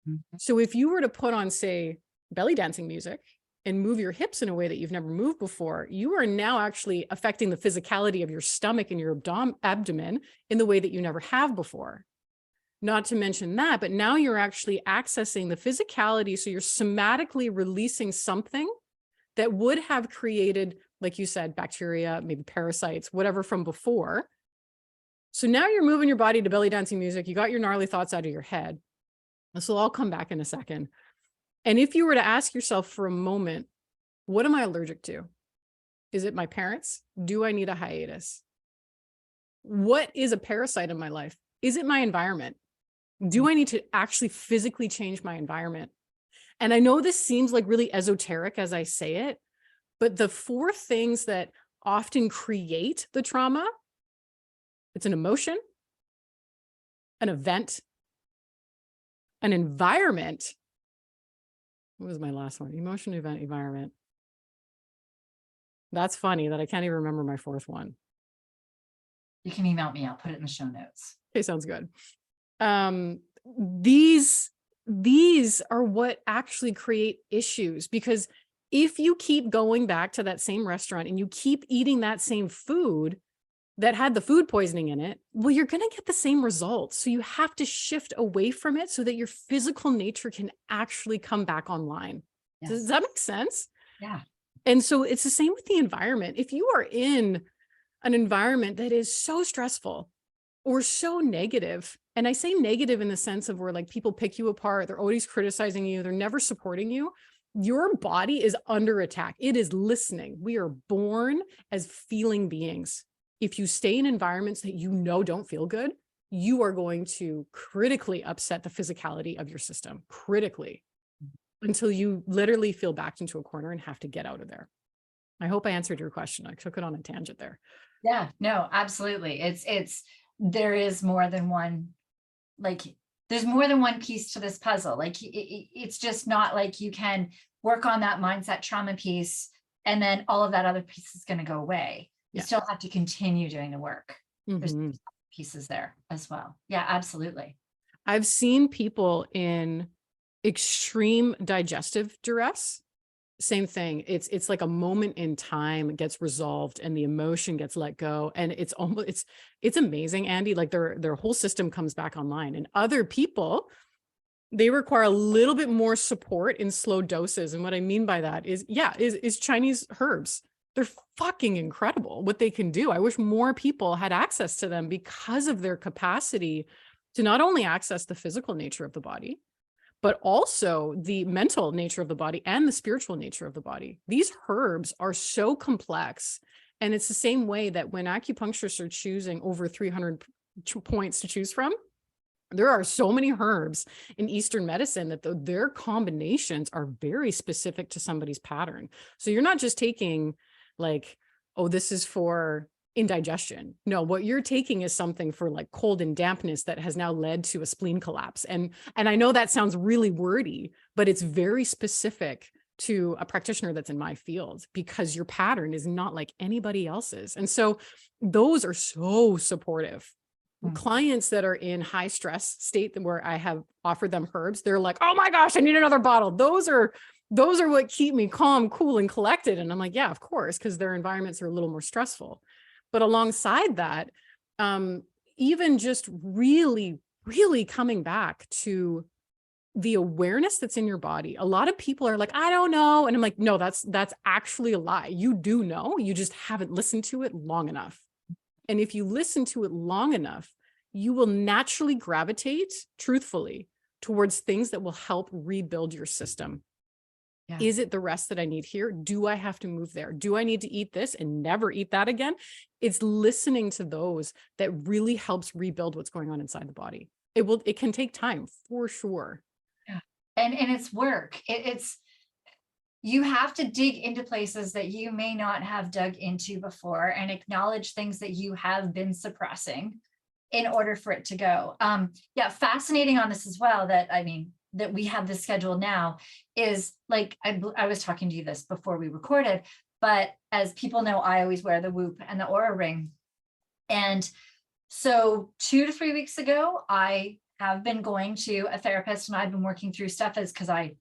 Mm-hmm. So if you were to put on, say, belly dancing music and move your hips in a way that you've never moved before, you are now actually affecting the physicality of your stomach and your abdomen in the way that you never have before. Not to mention that, but now you're actually accessing the physicality. So you're somatically releasing something that would have created, like you said, bacteria, maybe parasites, whatever from before. So now you're moving your body to belly dancing music. You got your gnarly thoughts out of your head. This will all come back in a second. And if you were to ask yourself for a moment, what am I allergic to? Is it my parents? Do I need a hiatus? What is a parasite in my life? Is it my environment? Do I need to actually physically change my environment? And I know this seems like really esoteric as I say it, but the 4 things that often create the trauma, it's an emotion, an event, an environment. What was my last one? Emotion, event, environment. That's funny that I can't even remember my 4th one. You can email me. I'll put it in the show notes. Okay, sounds good. These are what actually create issues, because if you keep going back to that same restaurant and you keep eating that same food that had the food poisoning in it, well, you're going to get the same results. So you have to shift away from it so that your physical nature can actually come back online. Yes. Does that make sense? Yeah. And so it's the same with the environment. If you are in an environment that is so stressful or so negative, and I say negative in the sense of where, like, people pick you apart, they're always criticizing you, they're never supporting you, your body is under attack. It is listening. We are born as feeling beings. If you stay in environments that you know don't feel good, you are going to critically upset the physicality of your system, critically, until you literally feel backed into a corner and have to get out of there. I hope I answered your question. I took it on a tangent there. Yeah, no, absolutely. There is more than one, like, there's more than one piece to this puzzle. Like, it's just not like you can work on that mindset trauma piece and then all of that other piece is going to go away. You still have to continue doing the work. There's pieces there as well. Yeah, absolutely. I've seen people in extreme digestive duress. Same thing. It's like a moment in time, it gets resolved and the emotion gets let go. And it's amazing, Andy. Like their whole system comes back online. And other people, They require a little bit more support in slow doses. And what I mean by that is, is Chinese herbs. They're fucking incredible what they can do. I wish more people had access to them because of their capacity to not only access the physical nature of the body, but also the mental nature of the body and the spiritual nature of the body. These herbs are so complex. And it's the same way that when acupuncturists are choosing over 300 points to choose from, there are so many herbs in Eastern medicine that their combinations are very specific to somebody's pattern. So you're not just taking like, oh, this is for indigestion. No, what you're taking is something for like cold and dampness that has now led to a spleen collapse. And I know that sounds really wordy, but it's very specific to a practitioner that's in my field because your pattern is not like anybody else's. And so those are so supportive. Clients that are in high stress state where I have offered them herbs, they're like, oh my gosh, I need another bottle. Those are what keep me calm, cool, and collected. And I'm like, yeah, of course, because their environments are a little more stressful. But alongside that, even just really, really coming back to the awareness that's in your body. A lot of people are like, I don't know. And I'm like, no, that's actually a lie. You do know, you just haven't listened to it long enough. And if you listen to it long enough, you will naturally gravitate, truthfully, towards things that will help rebuild your system. Yeah. Is it the rest that I need here? Do I have to move there? Do I need to eat this and never eat that again? It's listening to those that really helps rebuild what's going on inside the body. It can take time for sure. Yeah. And it's work. It's you have to dig into places that you may not have dug into before and acknowledge things that you have been suppressing in order for it to go. Yeah, fascinating on this as well, that we have this schedule now is like, I was talking to you this before we recorded, but as people know, I always wear the Whoop and the Aura ring. And so 2 to 3 weeks ago, I have been going to a therapist and I've been working through stuff because I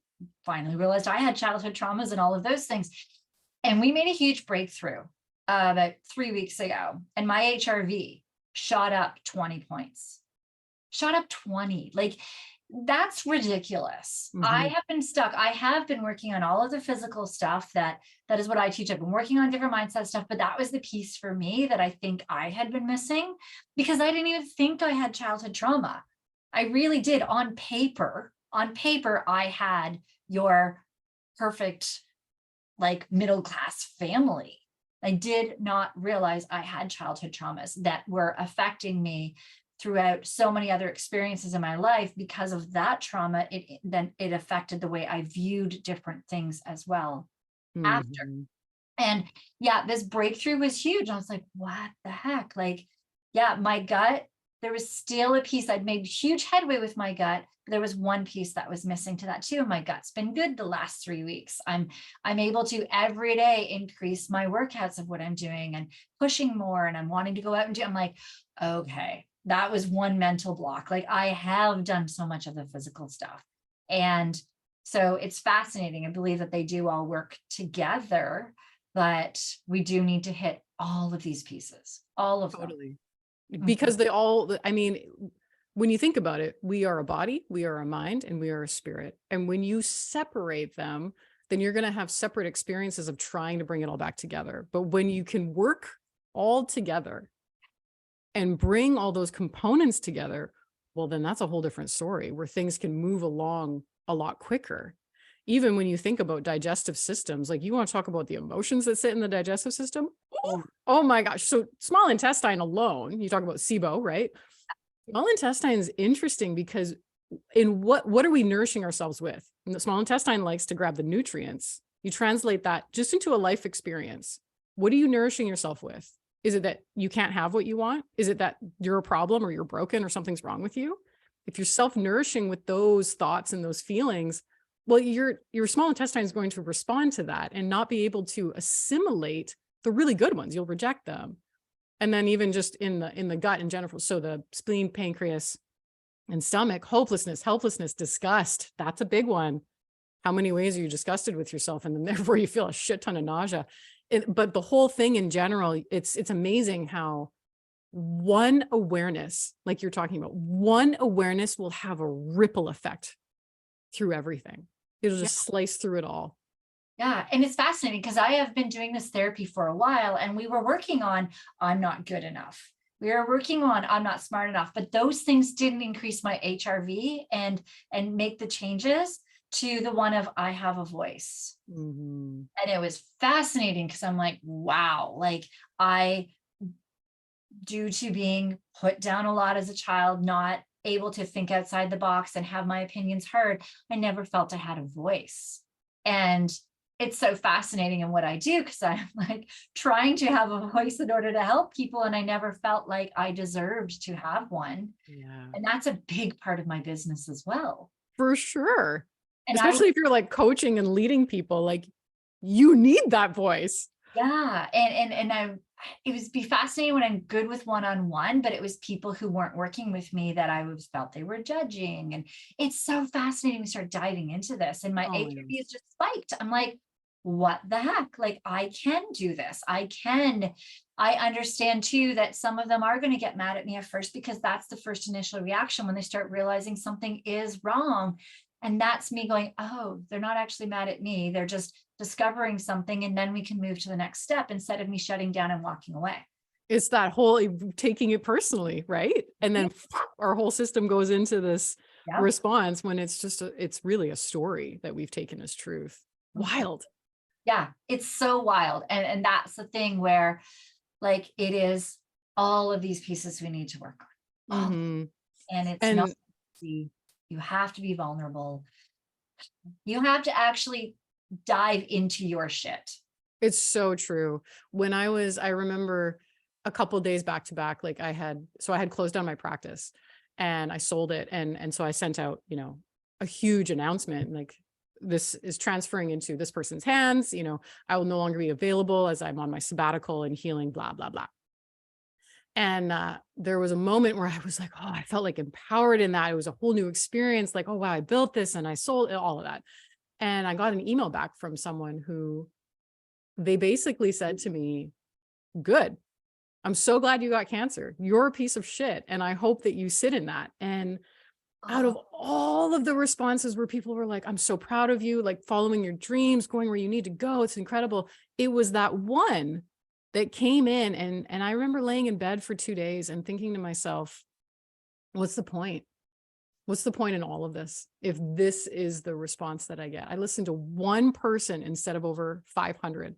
finally realized I had childhood traumas and all of those things. And we made a huge breakthrough about 3 weeks ago. And my HRV shot up 20 points, shot up 20. Like, that's ridiculous. Mm-hmm. I have been stuck. I have been working on all of the physical stuff that is what I teach. I've been working on different mindset stuff, but that was the piece for me that I think I had been missing because I didn't even think I had childhood trauma. I really did. On paper, I had your perfect, like, middle-class family. I did not realize I had childhood traumas that were affecting me throughout so many other experiences in my life. Because of that trauma, it affected the way I viewed different things as well after. And yeah, this breakthrough was huge. I was like, what the heck? Like, yeah, my gut, there was still a piece. I'd made huge headway with my gut. There was one piece that was missing to that too. My gut's been good the last 3 weeks. I'm able to every day increase my workouts of what I'm doing and pushing more. And I'm wanting to go out and do, I'm like, okay, that was one mental block. Like, I have done so much of the physical stuff. And so it's fascinating. I believe that they do all work together, but we do need to hit all of these pieces, all of them. Because they all, when you think about it, we are a body, we are a mind, and we are a spirit. And when you separate them, then you're going to have separate experiences of trying to bring it all back together. But when you can work all together and bring all those components together, well, then that's a whole different story where things can move along a lot quicker. Even when you think about digestive systems, like, you want to talk about the emotions that sit in the digestive system? Oh my gosh. So small intestine alone, you talk about SIBO, right? Small intestine is interesting because in what are we nourishing ourselves with? And the small intestine likes to grab the nutrients. You translate that just into a life experience. What are you nourishing yourself with? Is it that you can't have what you want? Is it that you're a problem or you're broken or something's wrong with you? If you're self-nourishing with those thoughts and those feelings, well, your small intestine is going to respond to that and not be able to assimilate the really good ones. You'll reject them. And then even just in the gut in general, so the spleen, pancreas, and stomach, hopelessness, helplessness, disgust, that's a big one. How many ways are you disgusted with yourself? And then therefore you feel a shit ton of nausea. But the whole thing in general, it's amazing how one awareness, like you're talking about, one awareness will have a ripple effect through everything. It'll just slice through it all. Yeah. And it's fascinating because I have been doing this therapy for a while, and we were working on, I'm not good enough. We were working on, I'm not smart enough, but those things didn't increase my HRV and make the changes to the one of, I have a voice. Mm-hmm. And it was fascinating because I'm like, wow, like I, due to being put down a lot as a child, not able to think outside the box and have my opinions heard, I never felt I had a voice. And it's so fascinating in what I do because I'm like trying to have a voice in order to help people. And I never felt like I deserved to have one. Yeah, And that's a big part of my business as well. for sure. And I, Especially if you're like coaching and leading people, like you need that voice. yeah. And it was be fascinating when I'm good with one-on-one, but it was people who weren't working with me that I was felt they were judging. And it's so fascinating to start diving into this. And my Oh my HRV gosh. is just spiked. I'm like, what the heck? Like I can do this. I understand too that some of them are going to get mad at me at first because that's the first initial reaction when they start realizing something is wrong. And that's me going, oh, they're not actually mad at me. They're just discovering something. And then we can move to the next step instead of me shutting down and walking away. It's that whole taking it personally, right? And then our whole system goes into this Yeah. response when it's just, it's really a story that we've taken as truth. Wild. Yeah, it's so wild. And that's the thing where like it is all of these pieces we need to work on. Mm-hmm. And it's not And easy. You have to be vulnerable. You have to actually dive into your shit. it's so true. I remember a couple of days back to back, like I had closed down my practice and I sold it. And so I sent out, a huge announcement, like this is transferring into this person's hands. I will no longer be available as I'm on my sabbatical and healing, blah, blah, blah. And there was a moment where I was like, oh, I felt like empowered in that. It was a whole new experience. Like, oh, wow, I built this and I sold it, all of that. And I got an email back from someone who they basically said to me, good. I'm so glad you got cancer. You're a piece of shit. And I hope that you sit in that. And out of all of the responses where people were like, I'm so proud of you, like following your dreams, going where you need to go. It's incredible. It was that one that came in. And I remember laying in bed for 2 days and thinking to myself, what's the point? What's the point in all of this? If this is the response that I get, I listened to one person instead of over 500.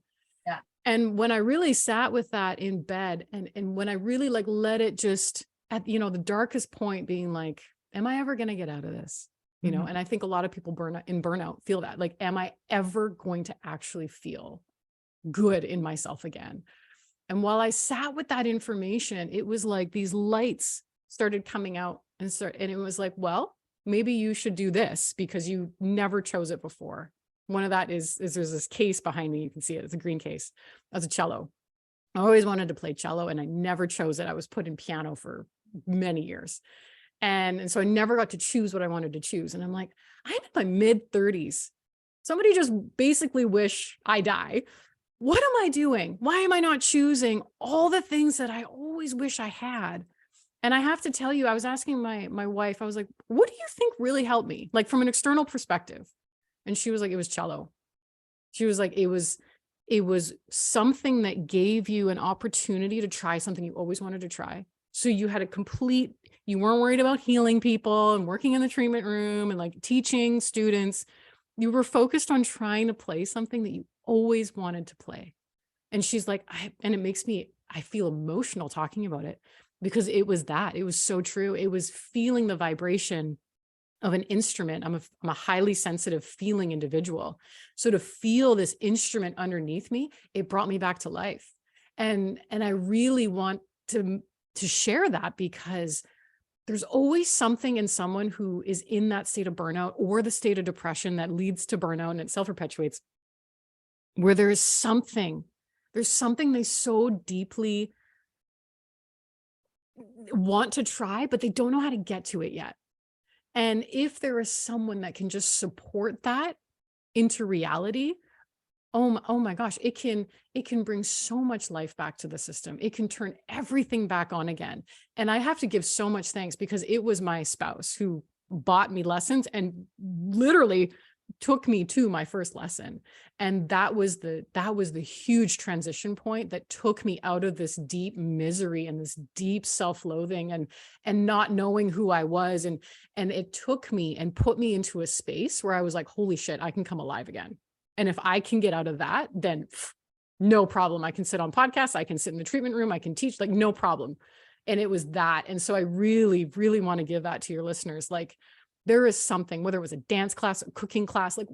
Yeah. And when I really sat with that in bed and when I really like let it just at, the darkest point being like, am I ever going to get out of this? And I think a lot of people burnout feel that, like, am I ever going to actually feel good in myself again? And while I sat with that information, it was like these lights started coming out and it was like, well, maybe you should do this because you never chose it before. One of that is there's this case behind me. You can see it. It's a green case. That's a cello. I always wanted to play cello and I never chose it. I was put in piano for many years. And so I never got to choose what I wanted to choose. And I'm like, I'm in my mid 30s. Somebody just basically wish I die. What am I doing? Why am I not choosing all the things that I always wish I had? And I have to tell you, I was asking my wife, I was like, what do you think really helped me? Like from an external perspective. And she was like, it was cello. She was like, it was something that gave you an opportunity to try something you always wanted to try. So you had you weren't worried about healing people and working in the treatment room and like teaching students. You were focused on trying to play something that you always wanted to play. And she's like, I feel emotional talking about it because it was so true. It was feeling the vibration of an instrument. I'm a highly sensitive feeling individual. So to feel this instrument underneath me, it brought me back to life. And I really want to share that because there's always something in someone who is in that state of burnout or the state of depression that leads to burnout and it self-perpetuates, where there's something they so deeply want to try, but they don't know how to get to it yet. And if there is someone that can just support that into reality, oh my gosh, it can bring so much life back to the system. It can turn everything back on again. And I have to give so much thanks because it was my spouse who bought me lessons and literally took me to my first lesson. And that was the huge transition point that took me out of this deep misery and this deep self-loathing and not knowing who I was. And it took me and put me into a space where I was like, holy shit, I can come alive again. And if I can get out of that, then no problem. I can sit on podcasts. I can sit in the treatment room. I can teach, like, no problem. And it was that. And so I really, really want to give that to your listeners. Like, there is something, whether it was a dance class, a cooking class, like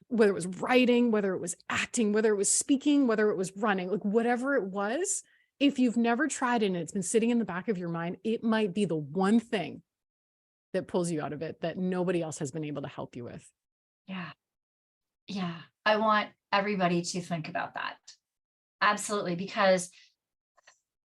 whether it was writing, whether it was acting, whether it was speaking, whether it was running, like whatever it was, if you've never tried it and it's been sitting in the back of your mind, it might be the one thing that pulls you out of it that nobody else has been able to help you with. Yeah. Yeah. I want everybody to think about that. Absolutely. Because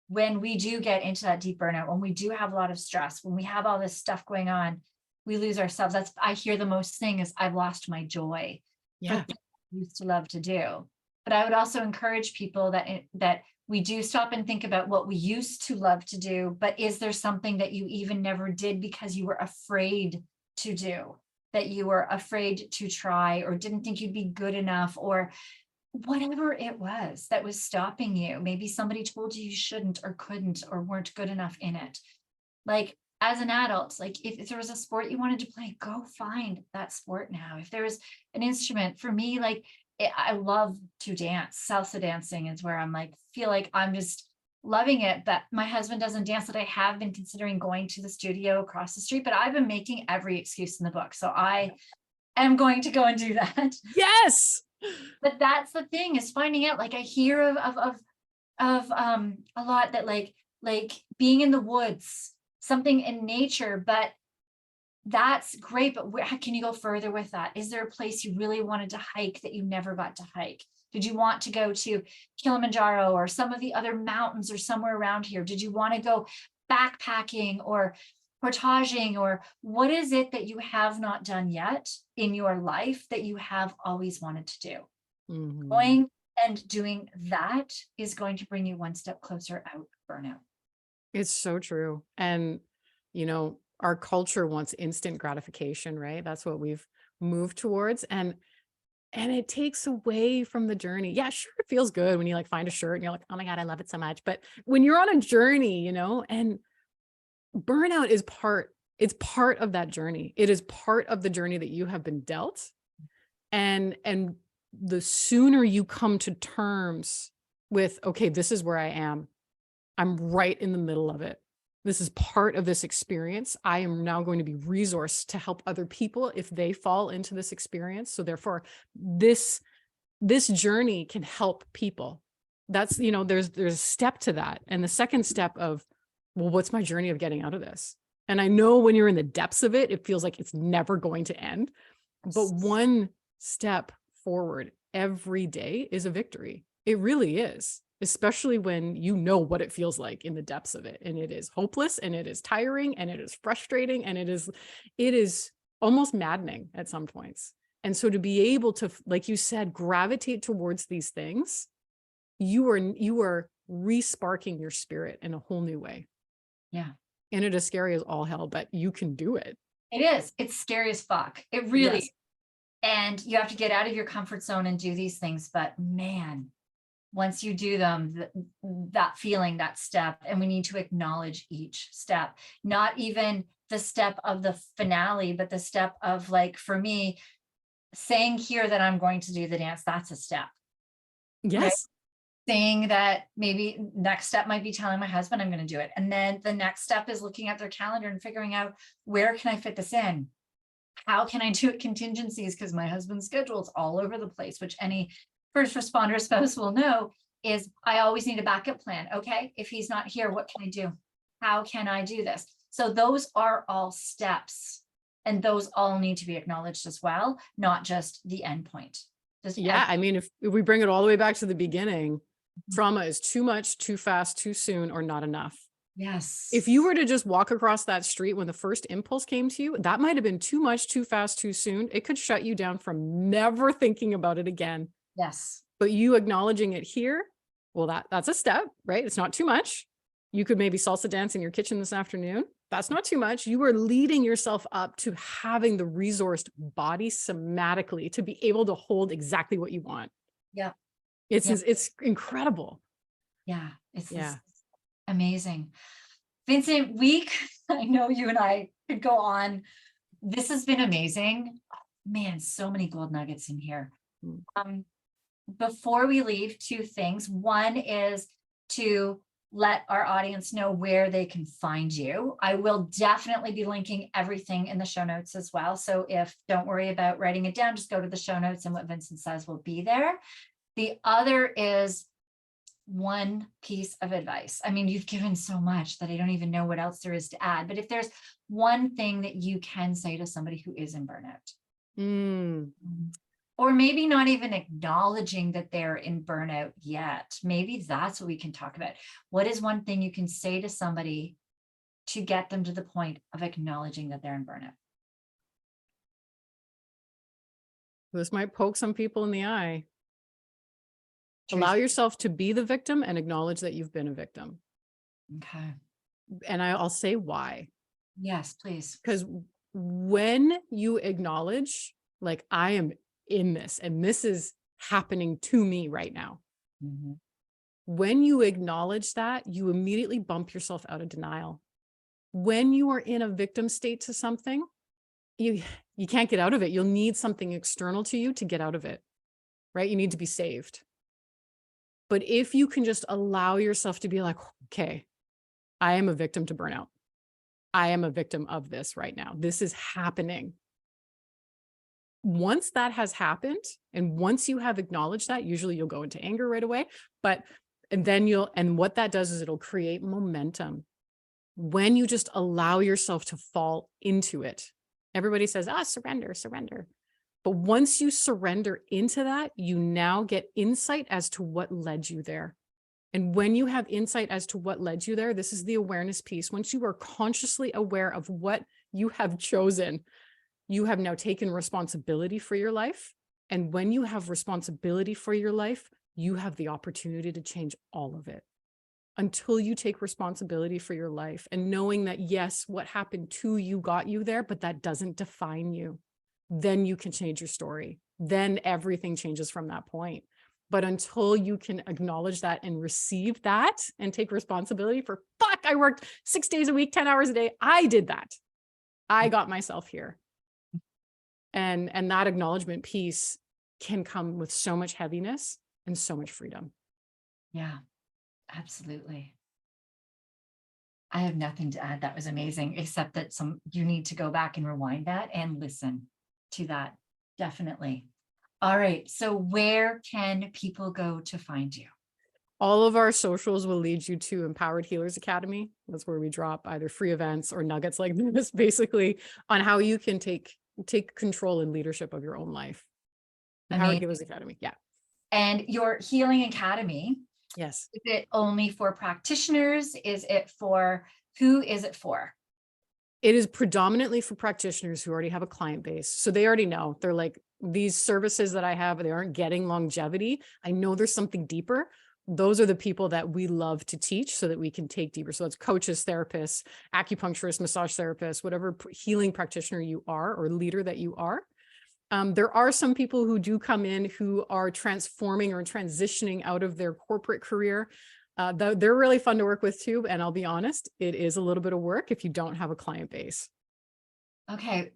when we do get into that deep burnout, when we do have a lot of stress, when we have all this stuff going on, we lose ourselves. That's, I hear the most thing is, I've lost my joy. Yeah. For things I used to love to do. But I would also encourage people that we do stop and think about what we used to love to do, but is there something that you even never did because you were afraid to do, that you were afraid to try, or didn't think you'd be good enough, or whatever it was that was stopping you. Maybe somebody told you you shouldn't or couldn't or weren't good enough in it. Like, as an adult, like if there was a sport you wanted to play, go find that sport now. If there was an instrument, for me, like I love to dance. Salsa dancing is where I'm like, feel like I'm just loving it. But my husband doesn't dance. That I have been considering going to the studio across the street, but I've been making every excuse in the book. So I am going to go and do that. Yes. But that's the thing, is finding out. Like, I hear of a lot that like being in the woods, something in nature, but that's great. But where can you go further with that? Is there a place you really wanted to hike that you never got to hike? Did you want to go to Kilimanjaro or some of the other mountains or somewhere around here? Did you want to go backpacking or portaging, or what is it that you have not done yet in your life that you have always wanted to do? Mm-hmm. Going and doing that is going to bring you one step closer out of burnout. It's so true. And, you know, our culture wants instant gratification, right? That's what we've moved towards. And it takes away from the journey. Yeah, sure. It feels good when you like find a shirt and you're like, oh my God, I love it so much. But when you're on a journey, you know, and burnout is it's part of that journey. It is part of the journey that you have been dealt. And the sooner you come to terms with, okay, this is where I am. I'm right in the middle of it. This is part of this experience. I am now going to be resourced to help other people if they fall into this experience. So therefore, this journey can help people. That's, you know, there's a step to that. And the second step of, well, what's my journey of getting out of this? And I know when you're in the depths of it, it feels like it's never going to end. But one step forward every day is a victory. It really is. Especially when you know what it feels like in the depths of it. And it is hopeless, and it is tiring, and it is frustrating, and it is almost maddening at some points. And so to be able to, like you said, gravitate towards these things, you are re-sparking your spirit in a whole new way. Yeah. And it is scary as all hell, but you can do it. It is. It's scary as fuck. It really Yes. is. And you have to get out of your comfort zone and do these things. But man, once you do them, that feeling, that step, and we need to acknowledge each step, not even the step of the finale, but the step of, like, for me, saying here that I'm going to do the dance, that's a step. Yes. Right? Saying that maybe next step might be telling my husband I'm going to do it. And then the next step is looking at their calendar and figuring out, where can I fit this in? How can I do it contingencies? Because my husband's schedule is all over the place, which any first responder spouse will know is, I always need a backup plan. Okay, if he's not here, what can I do? How can I do this? So those are all steps, and those all need to be acknowledged as well, not just the end point. Yeah, I mean, if we bring it all the way back to the beginning, trauma is too much, too fast, too soon, or not enough. Yes. If you were to just walk across that street when the first impulse came to you, that might have been too much, too fast, too soon. It could shut you down from never thinking about it again. Yes. But you acknowledging it here, well, that's a step, right? It's not too much. You could maybe salsa dance in your kitchen this afternoon. That's not too much. You are leading yourself up to having the resourced body somatically to be able to hold exactly what you want. Yeah. It's incredible. Yeah. It's Yeah. amazing. Vincent, I know you and I could go on. This has been amazing. Man, so many gold nuggets in here. Mm. Before we leave, two things. One is to let our audience know where they can find you. I will definitely be linking everything in the show notes as well. So don't worry about writing it down, just go to the show notes and what Vincent says will be there. The other is one piece of advice. I mean, you've given so much that I don't even know what else there is to add, but if there's one thing that you can say to somebody who is in burnout, or maybe not even acknowledging that they're in burnout yet, maybe that's what we can talk about. What is one thing you can say to somebody to get them to the point of acknowledging that they're in burnout? This might poke some people in the eye. Truth. Allow yourself to be the victim and acknowledge that you've been a victim. Okay. And I'll say why. Yes, please. Because when you acknowledge, like, I am in this and this is happening to me right now. Mm-hmm. When you acknowledge that, you immediately bump yourself out of denial. When you are in a victim state to something, you can't get out of it. You'll need something external to you to get out of it, right? You need to be saved. But if you can just allow yourself to be like, okay, I am a victim to burnout. I am a victim of this right now. This is happening. Once that has happened, and once you have acknowledged that, usually you'll go into anger right away, and what that does is it'll create momentum. When you just allow yourself to fall into it, everybody says, surrender, surrender. But once you surrender into that, you now get insight as to what led you there. And when you have insight as to what led you there, this is the awareness piece. Once you are consciously aware of what you have chosen, you have now taken responsibility for your life. And when you have responsibility for your life, you have the opportunity to change all of it. Until you take responsibility for your life and knowing that, yes, what happened to you got you there, but that doesn't define you. Then you can change your story. Then everything changes from that point. But until you can acknowledge that and receive that and take responsibility for, I worked 6 days a week, 10 hours a day. I did that. I got myself here. And that acknowledgement piece can come with so much heaviness and so much freedom. Yeah, absolutely. I have nothing to add. That was amazing, except that you need to go back and rewind that and listen to that. Definitely. All right. So where can people go to find you? All of our socials will lead you to Empowered Healers Academy. That's where we drop either free events or nuggets like this, basically, on how you can take control and leadership of your own life. Empowered Healers Academy. Yeah. And your Healing Academy. Yes. Is it only for practitioners? Who is it for? It is predominantly for practitioners who already have a client base. So they already know. They're like, these services that I have, they aren't getting longevity. I know there's something deeper. Those are the people that we love to teach so that we can take deeper. So it's coaches, therapists, acupuncturists, massage therapists, whatever healing practitioner you are or leader that you are. There are some people who do come in who are transforming or transitioning out of their corporate career. They're really fun to work with too. And I'll be honest, it is a little bit of work if you don't have a client base. Okay.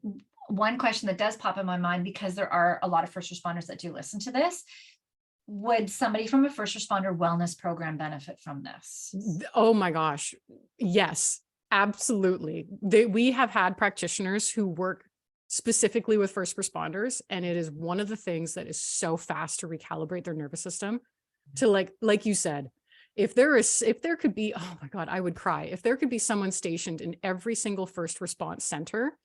One question that does pop in my mind, because there are a lot of first responders that do listen to this. Would somebody from a first responder wellness program benefit from this? Oh my gosh. Yes, absolutely. We have had practitioners who work specifically with first responders. And it is one of the things that is so fast to recalibrate their nervous system to like you said, if there could be, oh my God, I would cry. If there could be someone stationed in every single first response center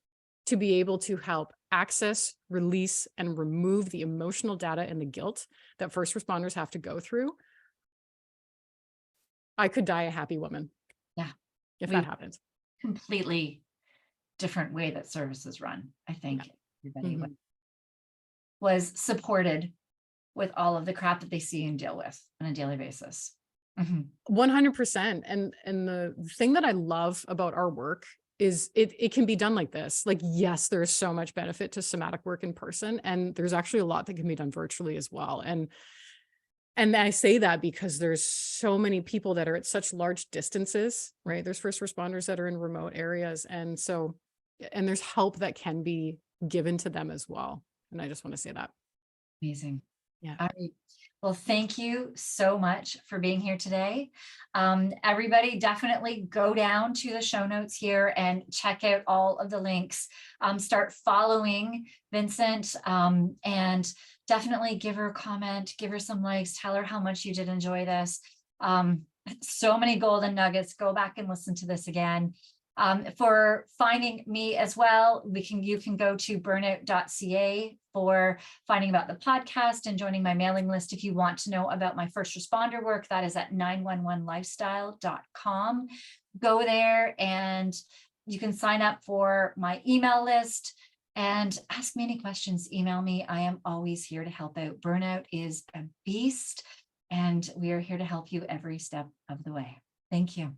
to be able to help access, release, and remove the emotional data and the guilt that first responders have to go through, I could die a happy woman. Yeah. If that happens. Completely different way that services run. I think everybody was supported with all of the crap that they see and deal with on a daily basis. 100%. And the thing that I love about our work it can be done like this. Like, yes, there's so much benefit to somatic work in person, and there's actually a lot that can be done virtually as well. And I say that because there's so many people that are at such large distances, right? There's first responders that are in remote areas. And so, and there's help that can be given to them as well. And I just want to say that. Amazing. Yeah. All right. Well, thank you so much for being here today. Everybody definitely go down to the show notes here and check out all of the links. Start following Vincent, and definitely give her a comment, give her some likes, tell her how much you did enjoy this. So many golden nuggets. Go back and listen to this again. For finding me as well, you can go to burnout.ca for finding about the podcast and joining my mailing list. If you want to know about my first responder work, that is at 911lifestyle.com. Go there and you can sign up for my email list and ask me any questions. Email me. I am always here to help out. Burnout is a beast, and we are here to help you every step of the way. Thank you.